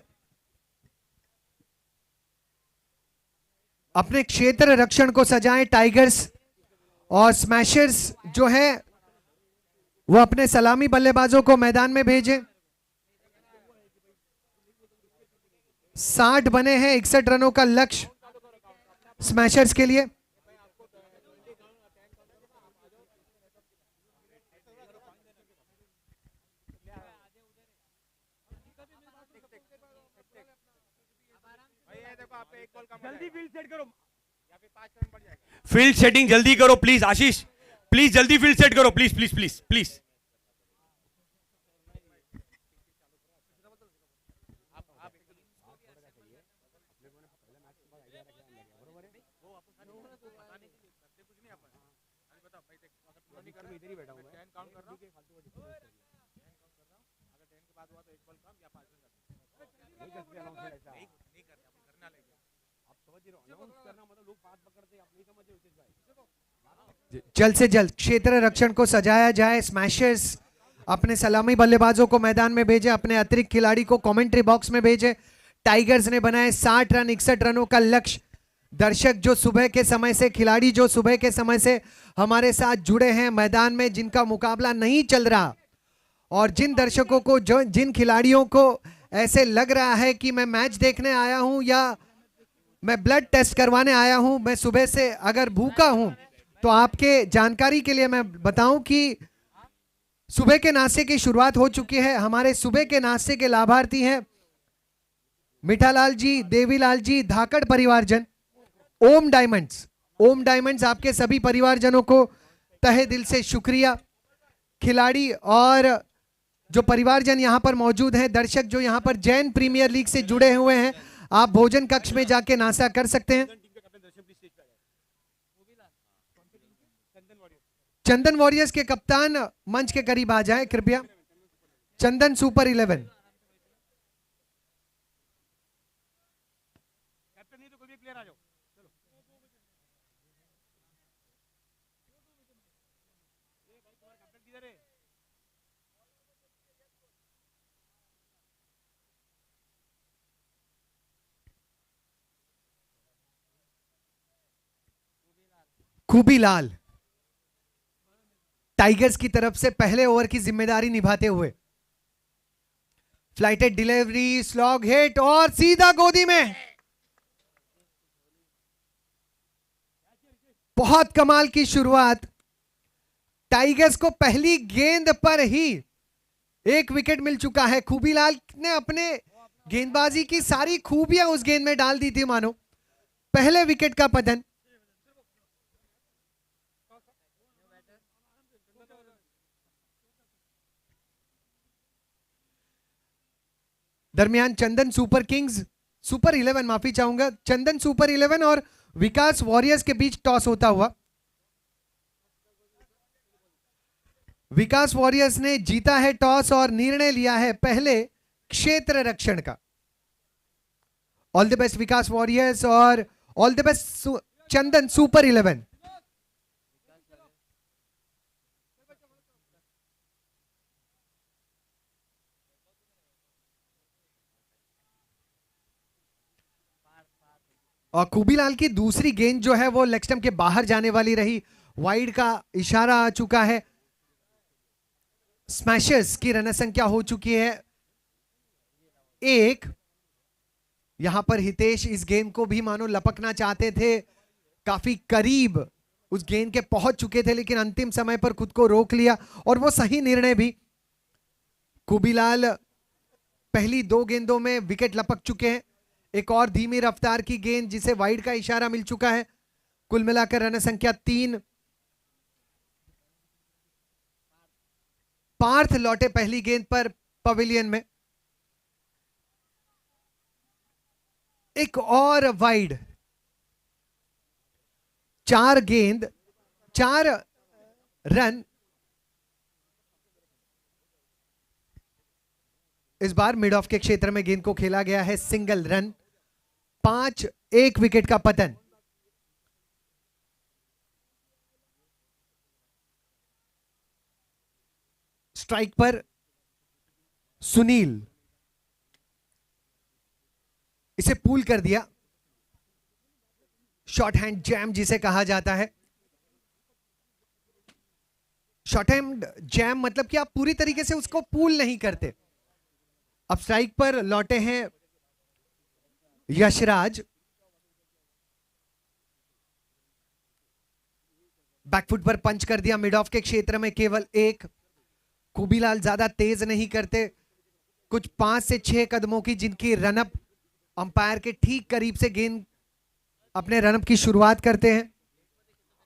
अपने क्षेत्र रक्षण को सजाएं टाइगर्स, और स्मैशर्स जो है वो अपने सलामी बल्लेबाजों को मैदान में भेजें। 60 बने हैं, 61 रनों का लक्ष्य स्मैशर्स के लिए। जल्दी फील्ड सेट करो, फील्ड सेटिंग जल्दी करो प्लीज। आशीष प्लीज जल्दी फील्ड सेट करो, प्लीज प्लीज प्लीज प्लीज। जल्द से जल्द क्षेत्र रक्षण को सजाया जाए। स्मैशर्स अपने सलामी बल्लेबाजों को मैदान में भेजे, अपने अतिरिक्त खिलाड़ी को कमेंट्री बॉक्स में भेजे। टाइगर्स ने बनाए 60 रन, 61 रनों का लक्ष्य। दर्शक जो सुबह के समय से, खिलाड़ी जो सुबह के समय से हमारे साथ जुड़े हैं मैदान में, जिनका मुकाबला नहीं चल रहा, और जिन दर्शकों को, जिन खिलाड़ियों को ऐसे लग रहा है कि मैं मैच देखने आया हूं या मैं ब्लड टेस्ट करवाने आया हूं, मैं सुबह से अगर भूखा हूं, तो आपके जानकारी के लिए मैं बताऊं कि सुबह के नाश्ते की शुरुआत हो चुकी है। हमारे सुबह के नाश्ते के लाभार्थी हैं मिठालाल जी, देवीलाल जी, धाकड़ परिवारजन, ओम डायमंड्स। ओम डायमंड्स आपके सभी परिवारजनों को तहे दिल से शुक्रिया। खिलाड़ी और जो परिवारजन यहाँ पर मौजूद हैं, दर्शक जो यहाँ पर जैन प्रीमियर लीग से जुड़े हुए हैं, आप भोजन कक्ष में जाके नाश्ता कर सकते हैं। चंदन वॉरियर्स के कप्तान मंच के करीब आ जाए कृपया। चंदन सुपर 11। खूबीलाल टाइगर्स की तरफ से पहले ओवर की जिम्मेदारी निभाते हुए, फ्लाइटेड डिलीवरी, स्लॉग हिट और सीधा गोदी में। बहुत कमाल की शुरुआत। टाइगर्स को पहली गेंद पर ही एक विकेट मिल चुका है। खूबीलाल ने अपने गेंदबाजी की सारी खूबियां उस गेंद में डाल दी थी मानो। पहले विकेट का पतन। दरमियान चंदन सुपर किंग्स, सुपर 11 माफी चाहूंगा, चंदन सुपर 11 और विकास वॉरियर्स के बीच टॉस होता हुआ विकास वॉरियर्स ने जीता है टॉस और निर्णय लिया है पहले क्षेत्र रक्षण का। All the best Vikas warriors और all the best Chandan super 11। और खूबीलाल की दूसरी गेंद जो है वो लेग स्टंप के बाहर जाने वाली रही। वाइड का इशारा आ चुका है। स्मैशर्स की रन संख्या हो चुकी है 1। यहां पर हितेश इस गेंद को भी मानो लपकना चाहते थे, काफी करीब उस गेंद के पहुंच चुके थे, लेकिन अंतिम समय पर खुद को रोक लिया और वो सही निर्णय भी। खूबीलाल पहली 2 गेंदों में विकेट लपक चुके हैं। एक और धीमी रफ्तार की गेंद जिसे वाइड का इशारा मिल चुका है। कुल मिलाकर रन संख्या 3। पार्थ लौटे पहली गेंद पर पवेलियन में। एक और वाइड। 4 गेंद 4 रन। इस बार मिड ऑफ के क्षेत्र में गेंद को खेला गया है, सिंगल रन। 5, 1 विकेट का पतन। स्ट्राइक पर सुनील, इसे पूल कर दिया। शॉर्ट हैंड जैम जिसे कहा जाता है। शॉर्ट हैंड जैम मतलब कि आप पूरी तरीके से उसको पूल नहीं करते। अब स्ट्राइक पर लौटे हैं यशराज। बैकफुट पर पंच कर दिया मिड ऑफ के क्षेत्र में, केवल 1। खूबीलाल ज्यादा तेज नहीं करते, कुछ 5 से 6 कदमों की जिनकी रनअप अंपायर के ठीक करीब से गेंद अपने रनअप की शुरुआत करते हैं।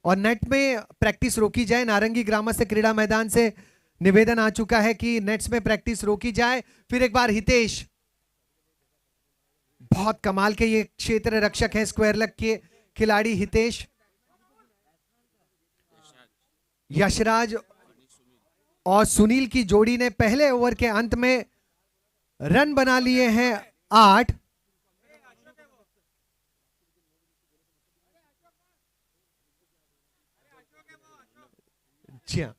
और नेट में प्रैक्टिस रोकी जाए। नारंगी ग्रामर से क्रीड़ा मैदान से निवेदन आ चुका है कि नेट्स में प्रैक्टिस रोकी जाए। फिर एक बार हितेश, बहुत कमाल के ये क्षेत्र रक्षक हैं स्क्वायर लेग के खिलाड़ी हितेश। यशराज और सुनील की जोड़ी ने पहले ओवर के अंत में रन बना लिए हैं 8। जी हाँ,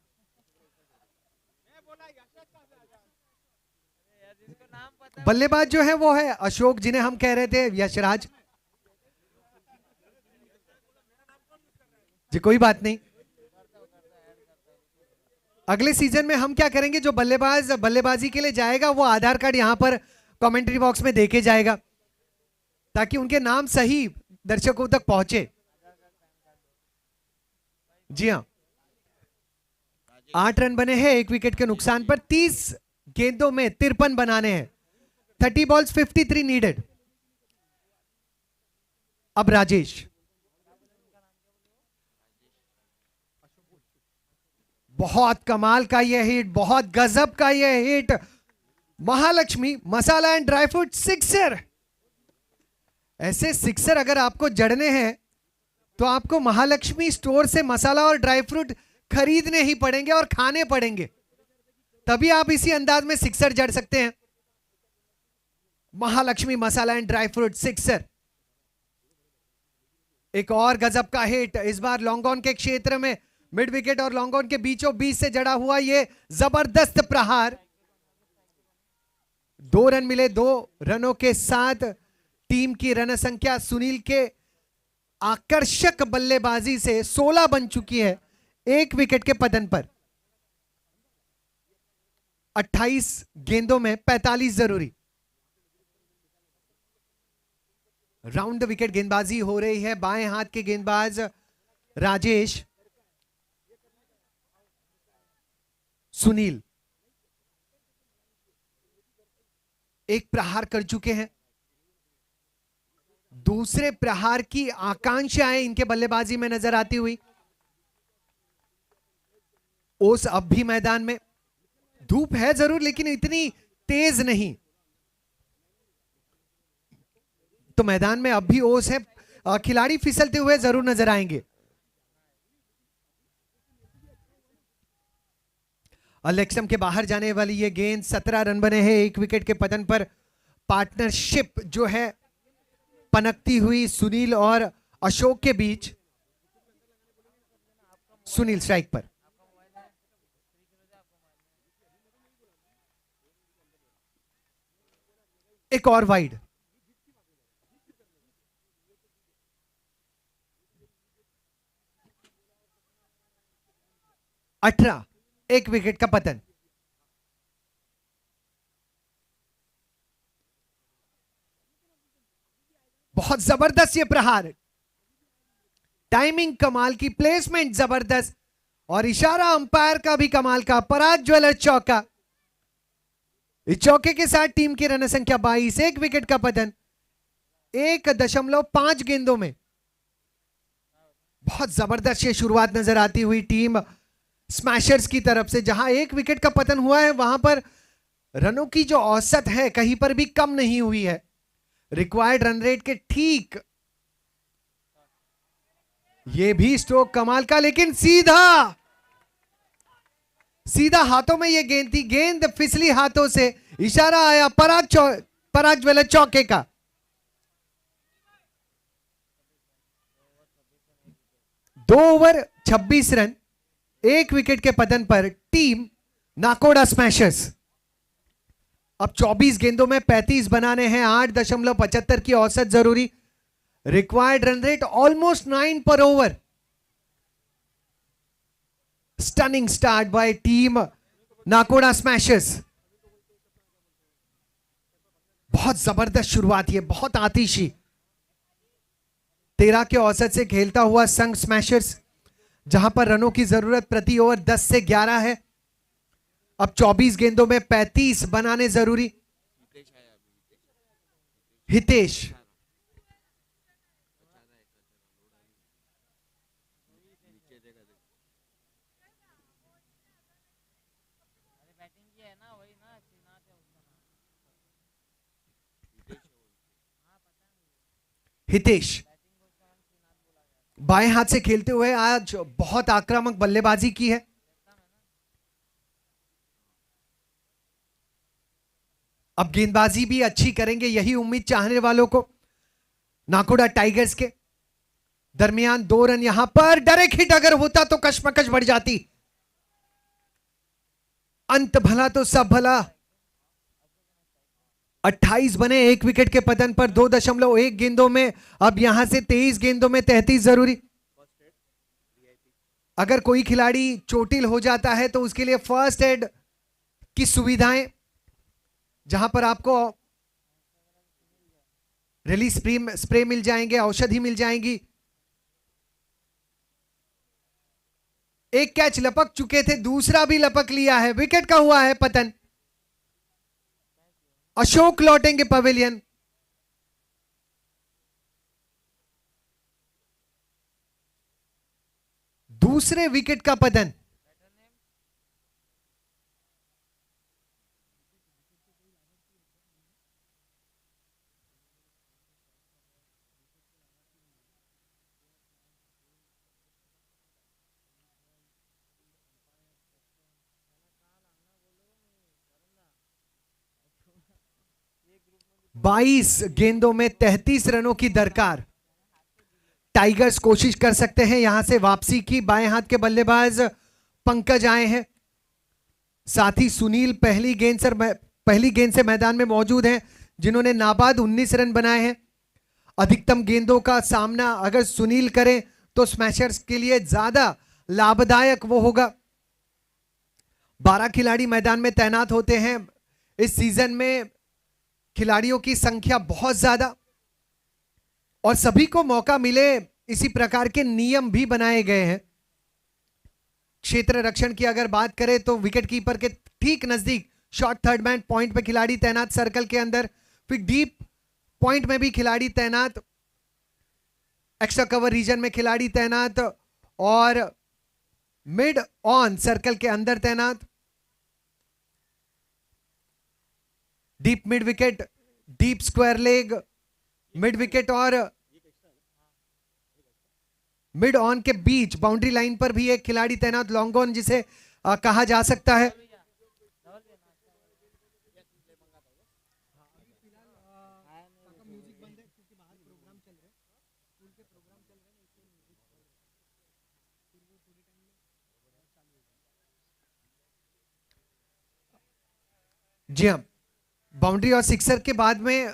बल्लेबाज जो है वो है अशोक, जिन्हें हम कह रहे थे यशराज जी। कोई बात नहीं, अगले सीजन में हम क्या करेंगे, जो बल्लेबाज बल्लेबाजी के लिए जाएगा वो आधार कार्ड यहां पर कमेंट्री बॉक्स में देके जाएगा, ताकि उनके नाम सही दर्शकों तक पहुंचे। जी हाँ, 8 रन बने हैं 1 विकेट के नुकसान पर। 30 गेंदों में 53 बनाने हैं। 30 बॉल्स 53 नीडेड। अब राजेश, बहुत कमाल का यह हिट, बहुत गजब का यह hit. Mahalakshmi masala and dry fruit sixer. ऐसे सिक्सर अगर आपको जड़ने हैं तो आपको महालक्ष्मी स्टोर से मसाला और ड्राई फ्रूट खरीदने ही पड़ेंगे और खाने पड़ेंगे, तभी आप इसी अंदाज में सिक्सर जड़ सकते हैं। महालक्ष्मी मसाला एंड ड्राई फ्रूट सिक्सर। एक और गजब का हिट, इस बार लॉन्ग ऑन के क्षेत्र में मिड विकेट और लॉन्ग ऑन के बीचों बीच से जड़ा हुआ ये जबरदस्त प्रहार। 2 रन मिले। 2 रनों के साथ टीम की रन संख्या सुनील के आकर्षक बल्लेबाजी से 16 बन चुकी है 1 विकेट के पतन पर। 28 गेंदों में 45 जरूरी। राउंड द विकेट गेंदबाजी हो रही है। बाएं हाथ के गेंदबाज राजेश, सुनील एक प्रहार कर चुके हैं। दूसरे प्रहार की आकांक्षाएं इनके बल्लेबाजी में नजर आती हुई। ओस अब भी मैदान में, धूप है जरूर लेकिन इतनी तेज नहीं, तो मैदान में अब भी ओस है। खिलाड़ी फिसलते हुए जरूर नजर आएंगे। लेग के बाहर जाने वाली ये गेंद, 17 रन बने हैं 1 विकेट के पतन पर। पार्टनरशिप जो है पनकती हुई सुनील और अशोक के बीच। सुनील स्ट्राइक पर। एक और वाइड। अठारह, 1 विकेट का पतन। बहुत जबरदस्त ये प्रहार, टाइमिंग कमाल की, प्लेसमेंट जबरदस्त और इशारा अंपायर का भी कमाल का। पराग ज्वेलर्स चौका। इस चौके के साथ टीम की रन संख्या 22, 1 विकेट का पतन 1.5 गेंदों में। बहुत जबरदस्त ये शुरुआत नजर आती हुई टीम स्मैशर्स की तरफ से। जहां 1 विकेट का पतन हुआ है वहां पर रनों की जो औसत है कहीं पर भी कम नहीं हुई है, रिक्वायर्ड रन रेट के ठीक। ये भी स्ट्रोक कमाल का, लेकिन सीधा हाथों में ये गेंद थी। गेंद फिसली हाथों से, इशारा आया पराग ज्वेलर्स चौके का। दो ओवर 26 रन 1 विकेट के पतन पर टीम नाकोड़ा स्मैशर्स। अब 24 गेंदों में 35 बनाने हैं। 8.75 की औसत जरूरी। रिक्वायर्ड रन रेट ऑलमोस्ट 9 पर over. Stunning start by team Nakoda smashers. बहुत जबरदस्त शुरुआत, ये बहुत आतिशी। 13 के औसत से खेलता हुआ संघ स्मैशर्स, जहां पर रनों की जरूरत प्रति ओवर 10 से 11 है। अब 24 गेंदों में 35 बनाने जरूरी। हितेश, बाएं हाथ से खेलते हुए आज बहुत आक्रामक बल्लेबाजी की है। अब गेंदबाजी भी अच्छी करेंगे, यही उम्मीद चाहने वालों को नाकोड़ा टाइगर्स के। दरमियान 2 रन यहां पर। डायरेक्ट हिट अगर होता तो कशमकश बढ़ जाती। अंत भला तो सब भला। 28 बने 1 विकेट के पतन पर 2.1 गेंदों में। अब यहां से 23 गेंदों में 33 जरूरी। अगर कोई खिलाड़ी चोटिल हो जाता है तो उसके लिए फर्स्ट एड की सुविधाएं, जहां पर आपको रिलीज स्प्रे मिल जाएंगे, औषधि मिल जाएंगी। एक कैच लपक चुके थे, दूसरा भी लपक लिया है। विकेट का हुआ है पतन। अशोक लौटेंगे पवेलियन। दूसरे विकेट का पतन। बाईस गेंदों में 33 रनों की दरकार। टाइगर्स कोशिश कर सकते हैं यहां से वापसी की। बाएं हाथ के बल्लेबाज पंकज आए हैं, साथ ही सुनील पहली गेंद से मैदान में मौजूद हैं, जिन्होंने नाबाद 19 रन बनाए हैं। अधिकतम गेंदों का सामना अगर सुनील करें तो स्मैशर्स के लिए ज्यादा लाभदायक वो होगा। 12 खिलाड़ी मैदान में तैनात होते हैं। इस सीजन में खिलाड़ियों की संख्या बहुत ज्यादा और सभी को मौका मिले, इसी प्रकार के नियम भी बनाए गए हैं। क्षेत्र रक्षण की अगर बात करें तो विकेट कीपर के ठीक नजदीक शॉर्ट थर्ड मैन पॉइंट पे खिलाड़ी तैनात सर्कल के अंदर, फिर डीप पॉइंट में भी खिलाड़ी तैनात, एक्स्ट्रा कवर रीजन में खिलाड़ी तैनात और मिड ऑन सर्कल के अंदर तैनात। Deep mid wicket, deep square leg, mid wicket और मिड ऑन के बीच बाउंड्री लाइन पर भी एक खिलाड़ी तैनात, लॉन्ग ऑन जिसे कहा जा सकता है। जी हाँ, बाउंड्री और सिक्सर के बाद में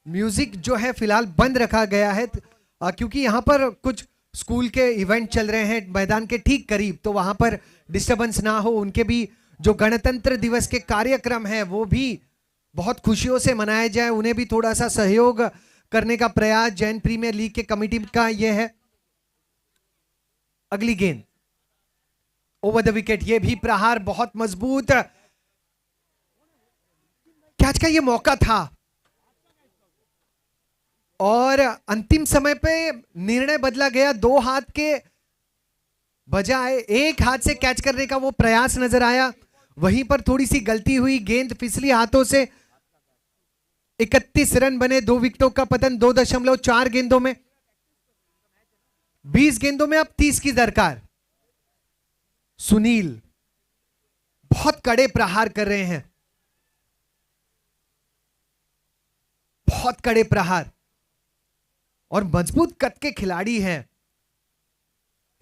म्यूजिक जो है फिलहाल बंद रखा गया है क्योंकि यहाँ पर कुछ स्कूल के इवेंट चल रहे हैं मैदान के ठीक करीब, तो वहां पर डिस्टरबेंस ना हो। उनके भी जो गणतंत्र दिवस के कार्यक्रम है वो भी बहुत खुशियों से मनाए जाए, उन्हें भी थोड़ा सा सहयोग करने का प्रयास जैन प्रीमियर लीग के कमेटी का ये है। अगली गेंद ओवर द विकेट, ये भी प्रहार बहुत मजबूत, कैच का ये मौका था और अंतिम समय पे निर्णय बदला गया। 2 हाथ के बजाय 1 हाथ से कैच करने का वो प्रयास नजर आया, वहीं पर थोड़ी सी गलती हुई, गेंद फिसली हाथों से। 31 रन बने, 2 विकेटों का पतन 2.4 गेंदों में। 20 गेंदों में अब 30 की दरकार। सुनील बहुत कड़े प्रहार कर रहे हैं, बहुत कड़े प्रहार और मजबूत कद के खिलाड़ी हैं।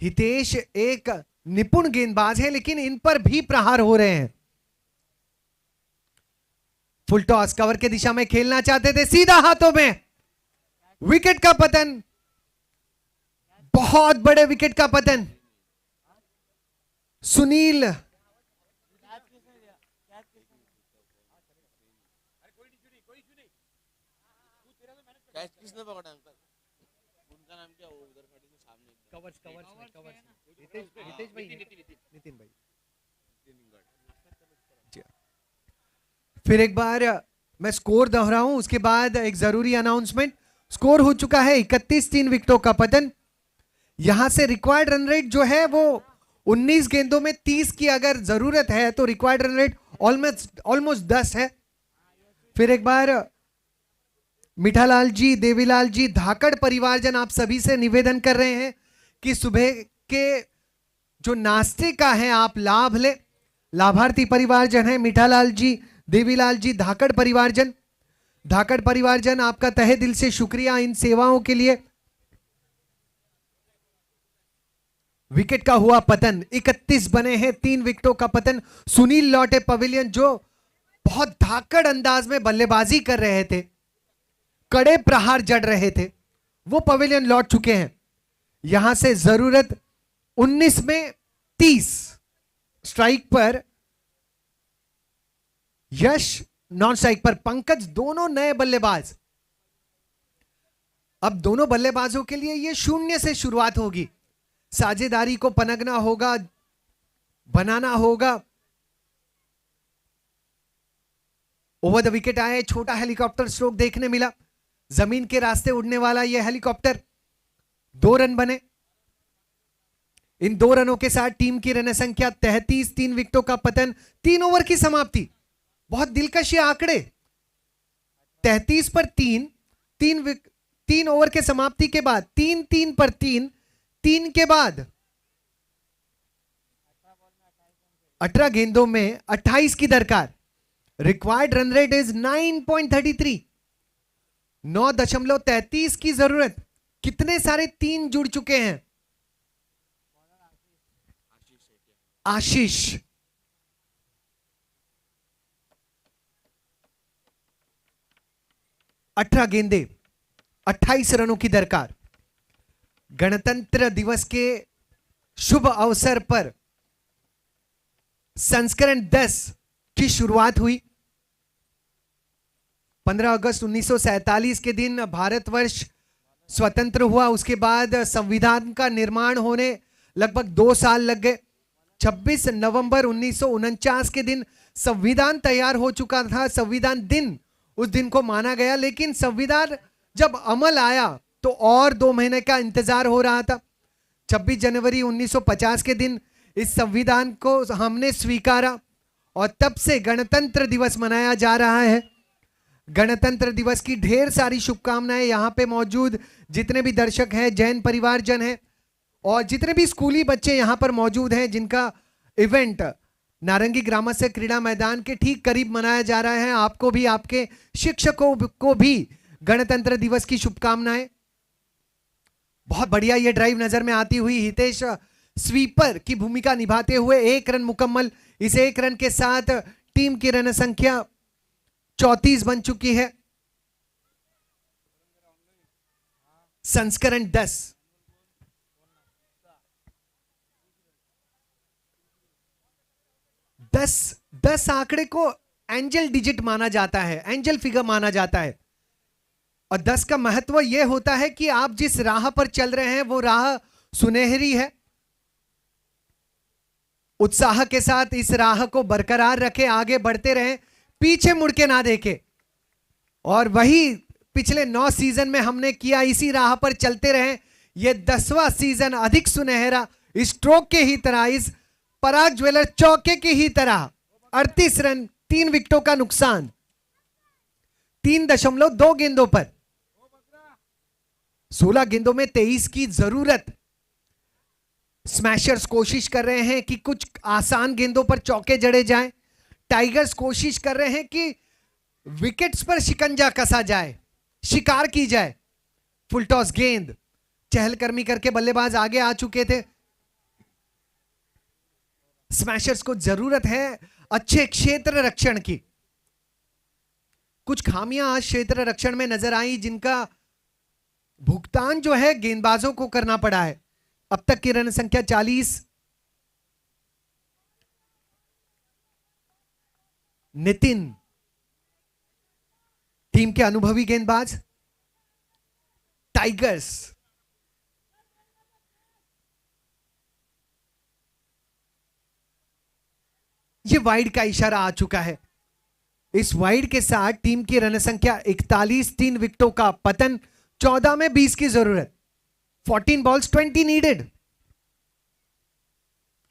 हितेश एक निपुण गेंदबाज है लेकिन इन पर भी प्रहार हो रहे हैं। फुल टॉस, कवर के दिशा में खेलना चाहते थे, सीधा हाथों में, विकेट का पतन, बहुत बड़े विकेट का पतन। सुनील कैच किसने पकड़ा अंकल? उनका नाम क्या? वो उधर खड़े थे सामने। कवर्स हितेश भाई, नितिन भाई। फिर एक बार मैं स्कोर दोहराऊं, उसके बाद एक जरूरी अनाउंसमेंट। स्कोर हो चुका है 31-3 विकेटों का पतन। यहां से रिक्वायर्ड रन रेट जो है वो 19 गेंदों में 30 की अगर जरूरत है तो रिक्वायर्ड रन रेट ऑलमोस्ट 10 है। फिर एक बार मीठालाल जी, देवीलाल जी, धाकड़ परिवारजन, आप सभी से निवेदन कर रहे हैं कि सुबह के जो नाश्ते का है आप लाभ ले। लाभार्थी परिवारजन है मीठालाल जी, देवीलाल जी, धाकड़ परिवारजन। धाकड़ परिवारजन आपका तहे दिल से शुक्रिया इन सेवाओं के लिए। विकेट का हुआ पतन, 31 बने हैं, 3 विकेटों का पतन। सुनील लौटे पवेलियन, जो बहुत धाकड़ अंदाज में बल्लेबाजी कर रहे थे, कड़े प्रहार जड़ रहे थे, वो पवेलियन लौट चुके हैं। यहां से जरूरत 19 में 30। स्ट्राइक पर यश, नॉन स्ट्राइक पर पंकज, दोनों नए बल्लेबाज। अब दोनों बल्लेबाजों के लिए यह 0 से शुरुआत होगी। साझेदारी को पनगना होगा, बनाना होगा। ओवर द विकेट आए, छोटा हेलीकॉप्टर स्ट्रोक देखने मिला, जमीन के रास्ते उड़ने वाला यह हेलीकॉप्टर। 2 रन बने। इन 2 रनों के साथ टीम की रन संख्या 33, 3 विकेटों का पतन, 3 ओवर की समाप्ति। बहुत दिलकश ये आंकड़े, 33 पर 3, 3 ओवर के समाप्ति के बाद 3 पर 3, 3 के बाद 18 गेंदों में 28 की दरकार। रिक्वायर्ड रन रेट इज 9.33, 9.33 की जरूरत। कितने सारे 3 जुड़ चुके हैं? आशीष, अठारह गेंदे, 28 रनों की दरकार। गणतंत्र दिवस के शुभ अवसर पर संस्करण 10 की शुरुआत हुई। 15 अगस्त 1947 के दिन भारतवर्ष स्वतंत्र हुआ। उसके बाद संविधान का निर्माण होने लगभग 2 साल लग गए। 26 नवंबर 1949 के दिन संविधान तैयार हो चुका था। संविधान दिन उस दिन को माना गया, लेकिन संविधान जब अमल आया तो और 2 महीने का इंतजार हो रहा था। 26 जनवरी 1950 के दिन इस संविधान को हमने स्वीकारा और तब से गणतंत्र दिवस मनाया जा रहा है। गणतंत्र दिवस की ढेर सारी शुभकामनाएं। यहां पे मौजूद जितने भी दर्शक हैं, जैन परिवारजन हैं और जितने भी स्कूली बच्चे यहां पर मौजूद हैं जिनका इवेंट नारंगी ग्रामस्य क्रीड़ा मैदान के ठीक करीब मनाया जा रहा है, आपको भी, आपके शिक्षकों को भी गणतंत्र दिवस की शुभकामनाएं। बहुत बढ़िया ये ड्राइव नजर में आती हुई हितेश स्वीपर की भूमिका निभाते हुए 1 रन मुकम्मल। इस 1 रन के साथ टीम की रन संख्या 34 बन चुकी है। संस्करण 10 10 आंकड़े को एंजल डिजिट माना जाता है, एंजल फिगर माना जाता है। और 10 का महत्व यह होता है कि आप जिस राह पर चल रहे हैं वो राह सुनहरी है। उत्साह के साथ इस राह को बरकरार रखें, आगे बढ़ते रहें, पीछे मुड़ के ना देखें। और वही पिछले 9 सीजन में हमने किया, इसी राह पर चलते रहें। ये 10वां सीजन अधिक सुनहरा, इस स्ट्रोक के ही तरह, इस पराग ज्वेलर चौके की ही तरह। 38 रन, 3 विकेटों का नुकसान, 3.2 गेंदों पर, 16 गेंदों में 23 की जरूरत। स्मैशर्स कोशिश कर रहे हैं कि कुछ आसान गेंदों पर चौके जड़े जाएं। टाइगर्स कोशिश कर रहे हैं कि विकेट्स पर शिकंजा कसा जाए, शिकार की जाए। फुल टॉस गेंद, चहलकदमी करके बल्लेबाज आगे आ चुके थे। स्मैशर्स को जरूरत है अच्छे क्षेत्र रक्षण की। कुछ खामियां आज क्षेत्र रक्षण में नजर आई जिनका भुगतान जो है गेंदबाजों को करना पड़ा है। अब तक की रन संख्या 40। नितिन टीम के अनुभवी गेंदबाज। टाइगर्स ये वाइड का इशारा आ चुका है। इस वाइड के साथ टीम की रन संख्या 41, 3 विकेटों का पतन, 14 में 20 की जरूरत, 14 बॉल्स 20 नीडेड।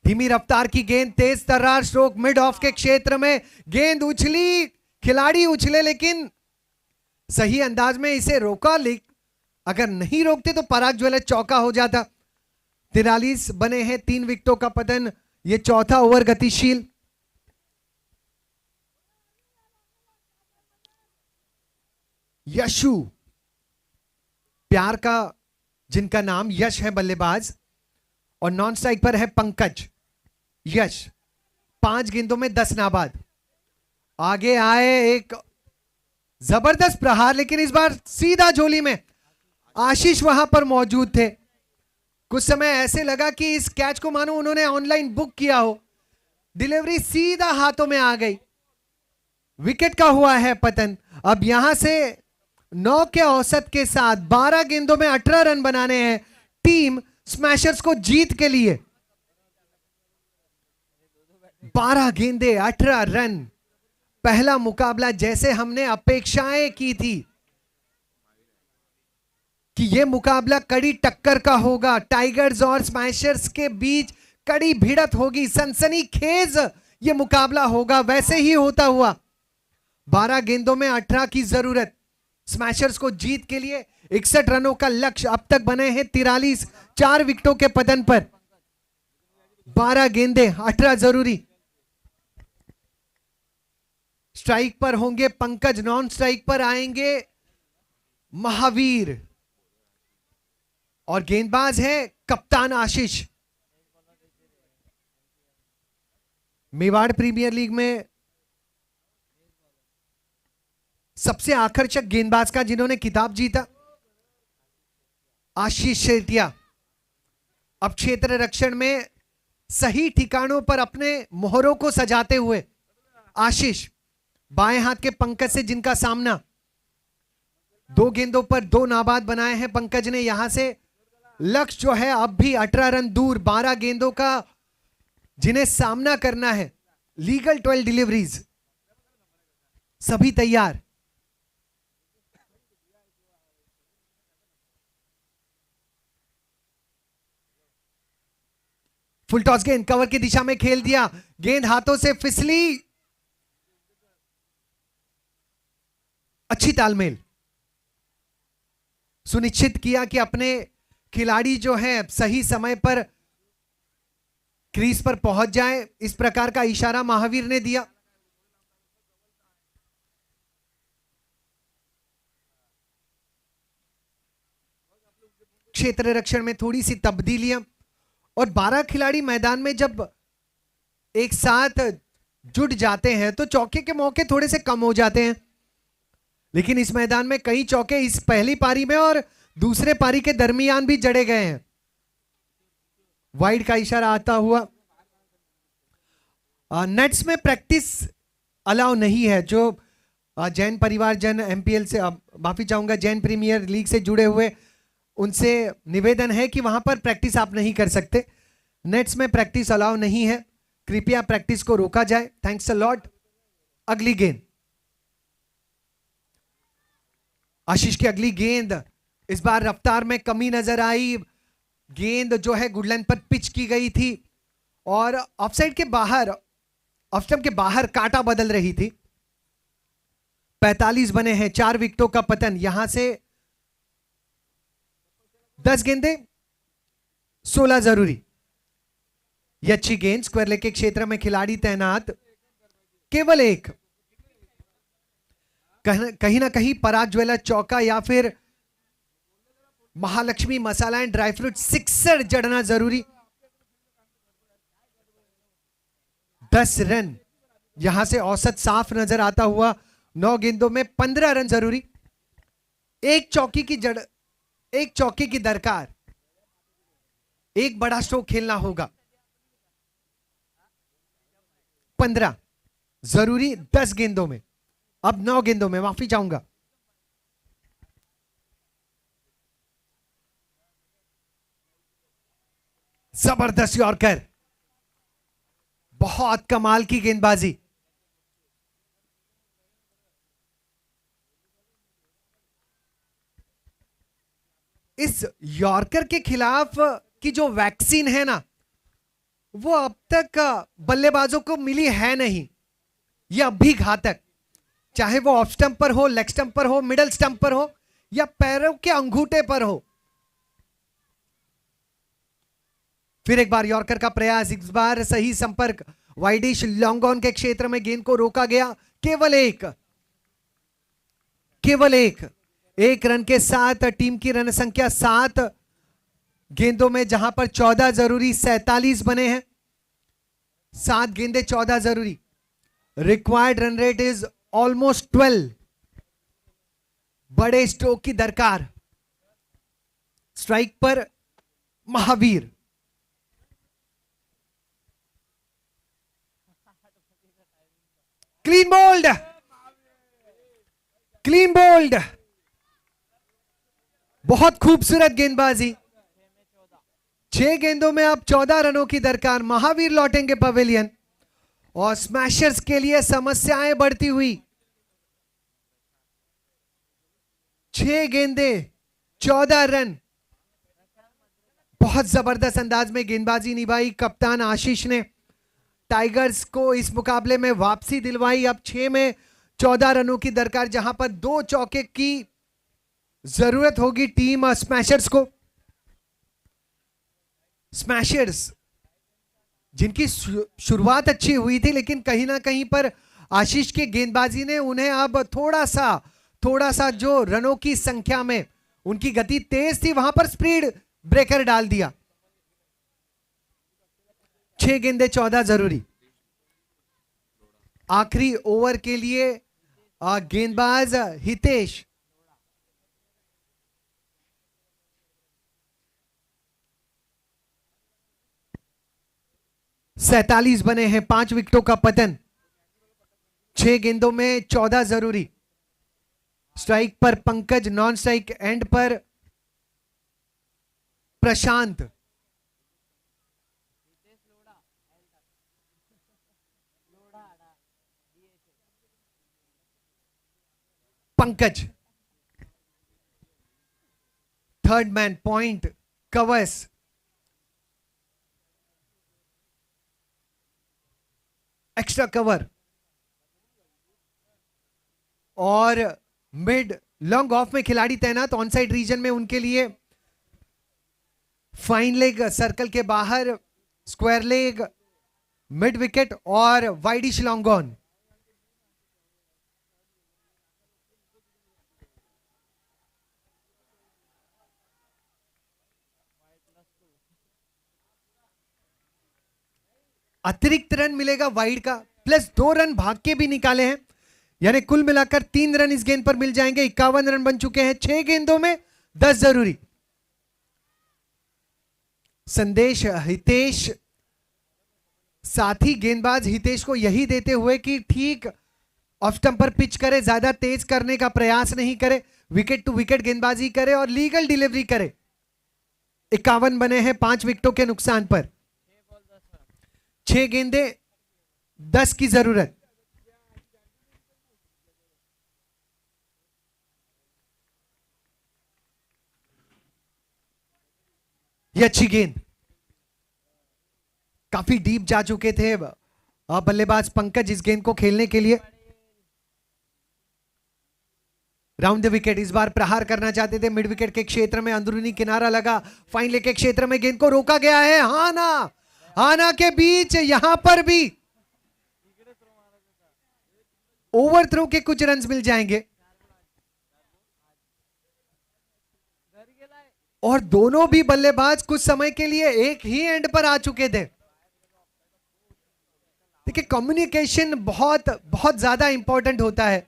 धीमी रफ्तार की गेंद, तेज तर्रार स्ट्रोक, मिड ऑफ के क्षेत्र में गेंद उछली, खिलाड़ी उछले लेकिन सही अंदाज में इसे रोका। अगर नहीं रोकते तो पराग ज्वेलर चौका हो जाता। 43 बने हैं, 3 विकेटों का पतन। यह चौथा ओवर गतिशील। यशु, प्यार का जिनका नाम यश है बल्लेबाज, और नॉन स्ट्राइक पर है पंकज। यश 5 गेंदों में 10 नाबाद। आगे आए एक जबरदस्त प्रहार, लेकिन इस बार सीधा झोली में। आशीष वहां पर मौजूद थे। कुछ समय ऐसे लगा कि इस कैच को मानो उन्होंने ऑनलाइन बुक किया हो। डिलीवरी सीधा हाथों में आ गई, विकेट का हुआ है पतन। अब यहां से 9 के औसत के साथ 12 गेंदों में 18 रन बनाने हैं टीम स्मैशर्स को जीत के लिए। 12 गेंदे 18 रन। पहला मुकाबला जैसे हमने अपेक्षाएं की थी कि यह मुकाबला कड़ी टक्कर का होगा, टाइगर्स और स्मैशर्स के बीच कड़ी भिड़त होगी, सनसनीखेज यह मुकाबला होगा, वैसे ही होता हुआ 12 गेंदों में 18 की जरूरत। स्मैशर्स को जीत के लिए 61 रनों का लक्ष्य। अब तक बने हैं 43, 4 विकेटों के पतन पर। 12 गेंदे 18 जरूरी। स्ट्राइक पर होंगे पंकज, नॉन स्ट्राइक पर आएंगे महावीर, और गेंदबाज है कप्तान आशीष। मेवाड़ प्रीमियर लीग में सबसे आकर्षक गेंदबाज का जिन्होंने खिताब जीता, आशीष शेटिया अब क्षेत्र रक्षण में सही ठिकानों पर अपने मोहरों को सजाते हुए आशीष बाएं हाथ के पंकज से जिनका सामना, 2 गेंदों पर 2 नाबाद बनाए हैं पंकज ने। यहां से लक्ष्य जो है अब भी 18 रन दूर, 12 गेंदों का जिन्हें सामना करना है। लीगल 12 डिलीवरीज सभी तैयार। फुल टॉस गेंद कवर की दिशा में खेल दिया, गेंद हाथों से फिसली, अच्छी तालमेल, सुनिश्चित किया कि अपने खिलाड़ी जो है सही समय पर क्रीज पर पहुंच जाए। इस प्रकार का इशारा महावीर ने दिया। क्षेत्र रक्षण में थोड़ी सी तब्दीलियां और 12 खिलाड़ी मैदान में जब एक साथ जुट जाते हैं तो चौके के मौके थोड़े से कम हो जाते हैं, लेकिन इस मैदान में कई चौके इस पहली पारी में और दूसरे पारी के दरमियान भी जड़े गए हैं। वाइड का इशारा आता हुआ। नेट्स में प्रैक्टिस अलाउ नहीं है। जो जैन परिवार जन एमपीएल से, माफी चाहूंगा, जैन प्रीमियर लीग से जुड़े हुए, उनसे निवेदन है कि वहां पर प्रैक्टिस आप नहीं कर सकते। नेट्स में प्रैक्टिस अलाउ नहीं है, कृपया प्रैक्टिस को रोका जाए। Thanks a lot. अगली गेंद, आशीष की अगली गेंद, इस बार रफ्तार में कमी नजर आई। गेंद जो है गुडलैंड पर पिच की गई थी और ऑफसाइड के बाहर, ऑफ स्टंप के बाहर काटा बदल रही थी। 45 बने हैं, 4 विकेटों का पतन। यहां से 10 गेंदे 16 जरूरी। ये अच्छी गेंद, स्क्वायर लेग के क्षेत्र में खिलाड़ी तैनात, केवल एक। कहीं ना कहीं पराग ज्वेलर चौका या फिर महालक्ष्मी मसाला एंड ड्राई फ्रूट सिक्सर जड़ना जरूरी। 10 रन यहां से औसत साफ नजर आता हुआ। 9 गेंदों में 15 रन जरूरी। एक चौकी की दरकार, एक बड़ा स्ट्रोक खेलना होगा। 15 जरूरी 10 गेंदों में, अब 9 गेंदों में, माफी चाहूंगा। जबरदस्त यॉर्कर, बहुत कमाल की गेंदबाजी। इस यॉर्कर के खिलाफ की जो वैक्सीन है ना, वो अब तक बल्लेबाजों को मिली है नहीं। यह अब भी घातक, चाहे वो ऑफ स्टंप पर हो, लेग स्टंप पर हो, मिडल स्टंप पर हो या पैरों के अंगूठे पर हो। फिर एक बार यॉर्कर का प्रयास, इस बार सही संपर्क, वाइडिश लॉन्ग ऑन के क्षेत्र में गेंद को रोका गया। केवल एक रन के साथ टीम की रन संख्या 7 गेंदों में, जहां पर 14 जरूरी, 47 बने हैं। 7 गेंदे 14 जरूरी। Required run rate is almost 12। बड़े स्ट्रोक की दरकार। स्ट्राइक पर महावीर, क्लीन बोल्ड, बहुत खूबसूरत गेंदबाजी। 6 गेंदों में अब 14 रनों की दरकार। महावीर लौटेंगे पवेलियन और स्मैशर्स के लिए समस्याएं बढ़ती हुई। 6 गेंदे 14 रन, बहुत जबरदस्त अंदाज में गेंदबाजी निभाई कप्तान आशीष ने। टाइगर्स को इस मुकाबले में वापसी दिलवाई। अब 6 में 14 रनों की दरकार, जहां पर 2 चौके की जरूरत होगी टीम स्मैशर्स को। स्मैशर्स जिनकी शुरुआत अच्छी हुई थी, लेकिन कहीं ना कहीं पर आशीष की गेंदबाजी ने उन्हें अब थोड़ा सा जो रनों की संख्या में उनकी गति तेज थी, वहां पर स्पीड ब्रेकर डाल दिया। 6 गेंदे 14 जरूरी। आखिरी ओवर के लिए गेंदबाज हितेश, 47 बने हैं, 5 विकेटों का पतन। 6 गेंदों में 14 जरूरी। स्ट्राइक पर पंकज, नॉन स्ट्राइक एंड पर Prashant. Pankaj third man, point covers. Extra cover और मिड लॉन्ग ऑफ में खिलाड़ी तैनात ऑन साइड रीजन में, उनके लिए फाइन लेग सर्कल के बाहर, स्क्वायर लेग, मिड विकेट और वाइडिश लॉन्ग ऑन। अतिरिक्त रन मिलेगा वाइड का, प्लस 2 रन भाग के भी निकाले हैं, यानी कुल मिलाकर 3 रन इस गेंद पर मिल जाएंगे। 51 रन बन चुके हैं। 6 गेंदों में 10 जरूरी। संदेश हितेश, साथी गेंदबाज हितेश को यही देते हुए कि ठीक ऑफ स्टंप पर पिच करे, ज्यादा तेज करने का प्रयास नहीं करे, विकेट टू विकेट गेंदबाजी करे और लीगल डिलीवरी करे। 51 बने हैं 5 विकेटों के नुकसान पर। 6 गेंदे 10 की जरूरत। ये अच्छी गेंद, काफी डीप जा चुके थे बल्लेबाज पंकज इस गेंद को खेलने के लिए। राउंड द विकेट, इस बार प्रहार करना चाहते थे मिड विकेट के क्षेत्र में, अंदरूनी किनारा लगा, फाइन लेग के क्षेत्र में गेंद को रोका गया है। हाना के बीच, यहां पर भी ओवर थ्रो के कुछ रन्स मिल जाएंगे और दोनों भी बल्लेबाज कुछ समय के लिए एक ही एंड पर आ चुके थे। देखिए, कम्युनिकेशन बहुत बहुत ज्यादा इंपॉर्टेंट होता है।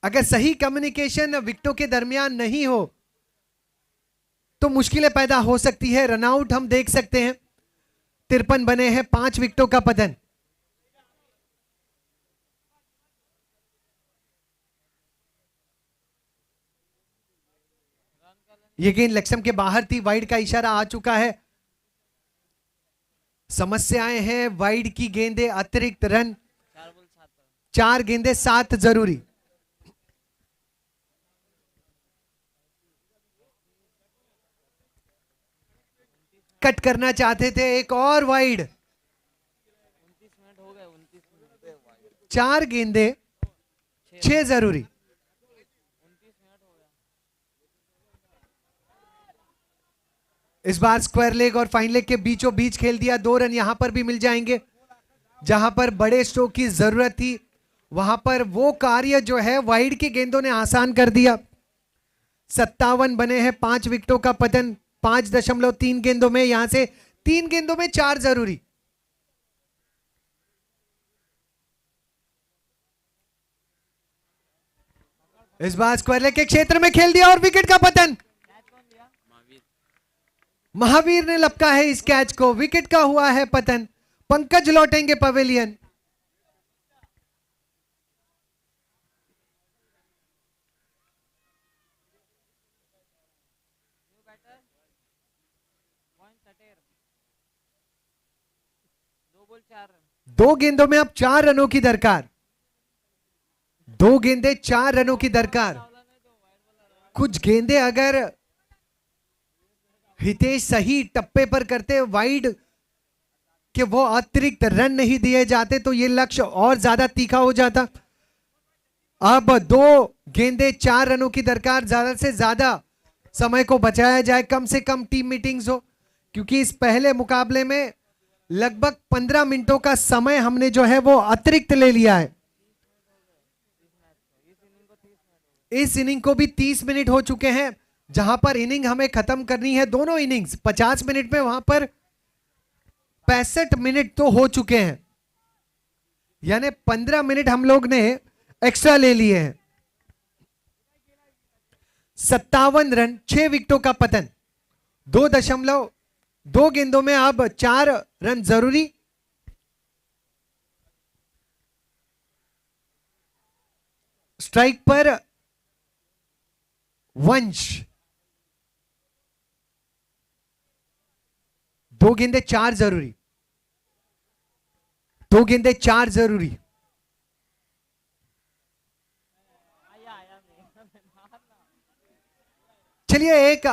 अगर सही कम्युनिकेशन विकेटों के दरमियान नहीं हो तो मुश्किलें पैदा हो सकती है। रनआउट हम देख सकते हैं। 53 बने हैं, 5 विकेटों का पतन। ये गेंद लक्ष्म के बाहर थी, वाइड का इशारा आ चुका है। समस्याएं हैं वाइड की गेंदें, अतिरिक्त रन। 4 गेंदें 7 जरूरी। कट करना चाहते थे, एक और वाइड। 4 गेंदें 6 जरूरी। इस बार स्क्वायर लेग और फाइन लेग के बीचों बीच खेल दिया। 2 रन यहां पर भी मिल जाएंगे। जहां पर बड़े स्ट्रोक की जरूरत थी वहां पर वो कार्य जो है वाइड की गेंदों ने आसान कर दिया। 57 बने हैं, 5 विकेटों का पतन। 5.3 गेंदों में, यहां से 3 गेंदों में 4 जरूरी। इस बार स्क्वायर लेग के क्षेत्र में खेल दिया और विकेट का पतन। महावीर ने लपका है इस कैच को, विकेट का हुआ है पतन। पंकज लौटेंगे पवेलियन। दो गेंदों में अब 4 रनों की दरकार। 2 गेंदे 4 रनों की दरकार। कुछ गेंदे अगर हितेश सही टप्पे पर करते वाइड कि वो अतिरिक्त रन नहीं दिए जाते तो ये लक्ष्य और ज्यादा तीखा हो जाता। अब 2 गेंदे 4 रनों की दरकार। ज्यादा से ज्यादा समय को बचाया जाए, कम से कम टीम मीटिंग्स हो, क्योंकि इस पहले मुकाबले में लगभग 15 मिनटों का समय हमने जो है वो अतिरिक्त ले लिया है। इस इनिंग को भी 30 मिनट हो चुके हैं। जहां पर इनिंग हमें खत्म करनी है, दोनों इनिंग्स 50 मिनट में, वहां पर 65 मिनट तो हो चुके हैं, यानी 15 मिनट हम लोग ने एक्स्ट्रा ले लिए हैं। 57 रन, 6 विकेटों का पतन। 2.5 2 गेंदों में अब 4 रन जरूरी। स्ट्राइक पर वंश। 2 गेंदे 4 जरूरी। 2 गेंदे 4 जरूरी। चलिए, 1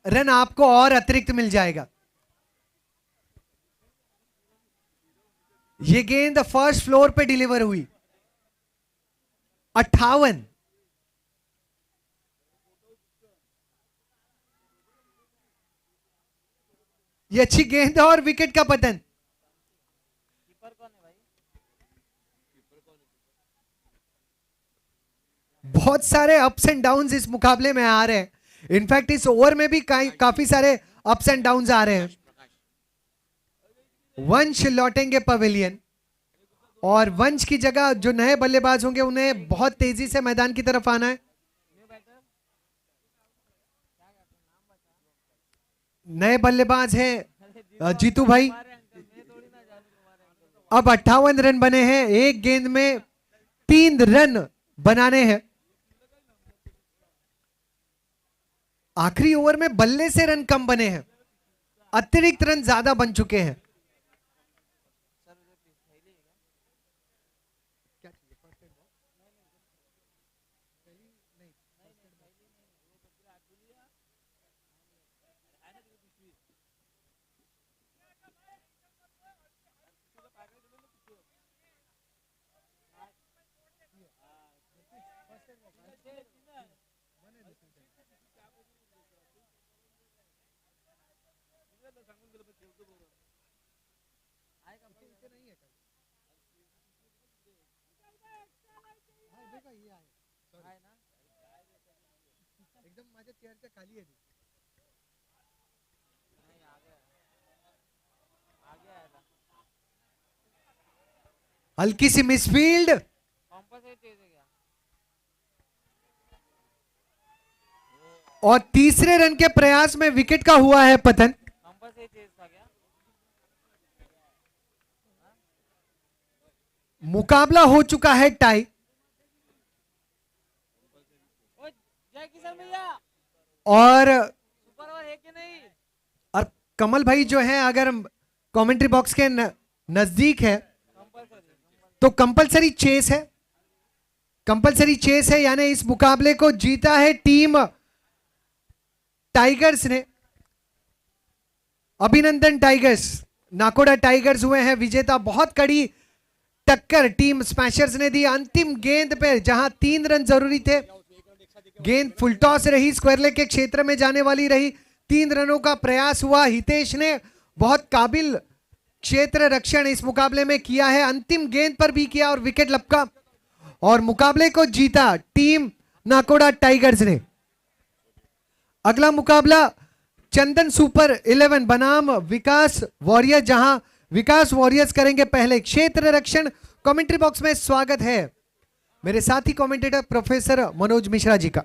रन आपको और अतिरिक्त मिल जाएगा। ये गेंद फर्स्ट फ्लोर पे डिलीवर हुई। 58। ये अच्छी गेंद है और विकेट का पतन। बहुत सारे अप्स एंड डाउन्स इस मुकाबले में आ रहे हैं। इनफैक्ट इस ओवर में भी काफी सारे अप्स एंड डाउन्स आ रहे हैं। वंश लौटेंगे पवेलियन और वंश की जगह जो नए बल्लेबाज होंगे उन्हें बहुत तेजी से मैदान की तरफ आना है। नए बल्लेबाज हैं जीतू भाई। अब 58 रन बने हैं। 1 गेंद में 3 रन बनाने हैं। आखिरी ओवर में बल्ले से रन कम बने हैं, अतिरिक्त रन ज्यादा बन चुके हैं। एकदम माझ्या चेअरच्या खाली आहे. हल्की सी मिसफील्ड और तीसरे रन के प्रयास में विकेट का हुआ है पतन. मुकाबला हो चुका है टाई और कमल भाई जो है अगर कमेंट्री बॉक्स के नजदीक है तो कंपलसरी चेस है. कंपलसरी चेस है यानी इस मुकाबले को जीता है टीम टाइगर्स ने. अभिनंदन टाइगर्स. नाकोडा टाइगर्स हुए हैं विजेता. बहुत कड़ी टक्कर टीम स्मैशर्स ने दी अंतिम गेंद पे जहां 3 रन जरूरी थे. गेंद फुल टॉस रही, स्क्वायर लेग के क्षेत्र में जाने वाली रही. 3 रनों का प्रयास हुआ. हितेश ने बहुत काबिल क्षेत्र रक्षण इस मुकाबले में किया है. अंतिम गेंद पर भी किया और विकेट लपका और मुकाबले को जीता टीम नाकोडा टाइगर्स ने. अगला मुकाबला चंदन सुपर 11 बनाम विकास वॉरियर, जहां विकास वॉरियर्स करेंगे पहले क्षेत्र रक्षण. कमेंट्री बॉक्स में स्वागत है मेरे साथी कमेंटेटर प्रोफेसर मनोज मिश्रा जी का.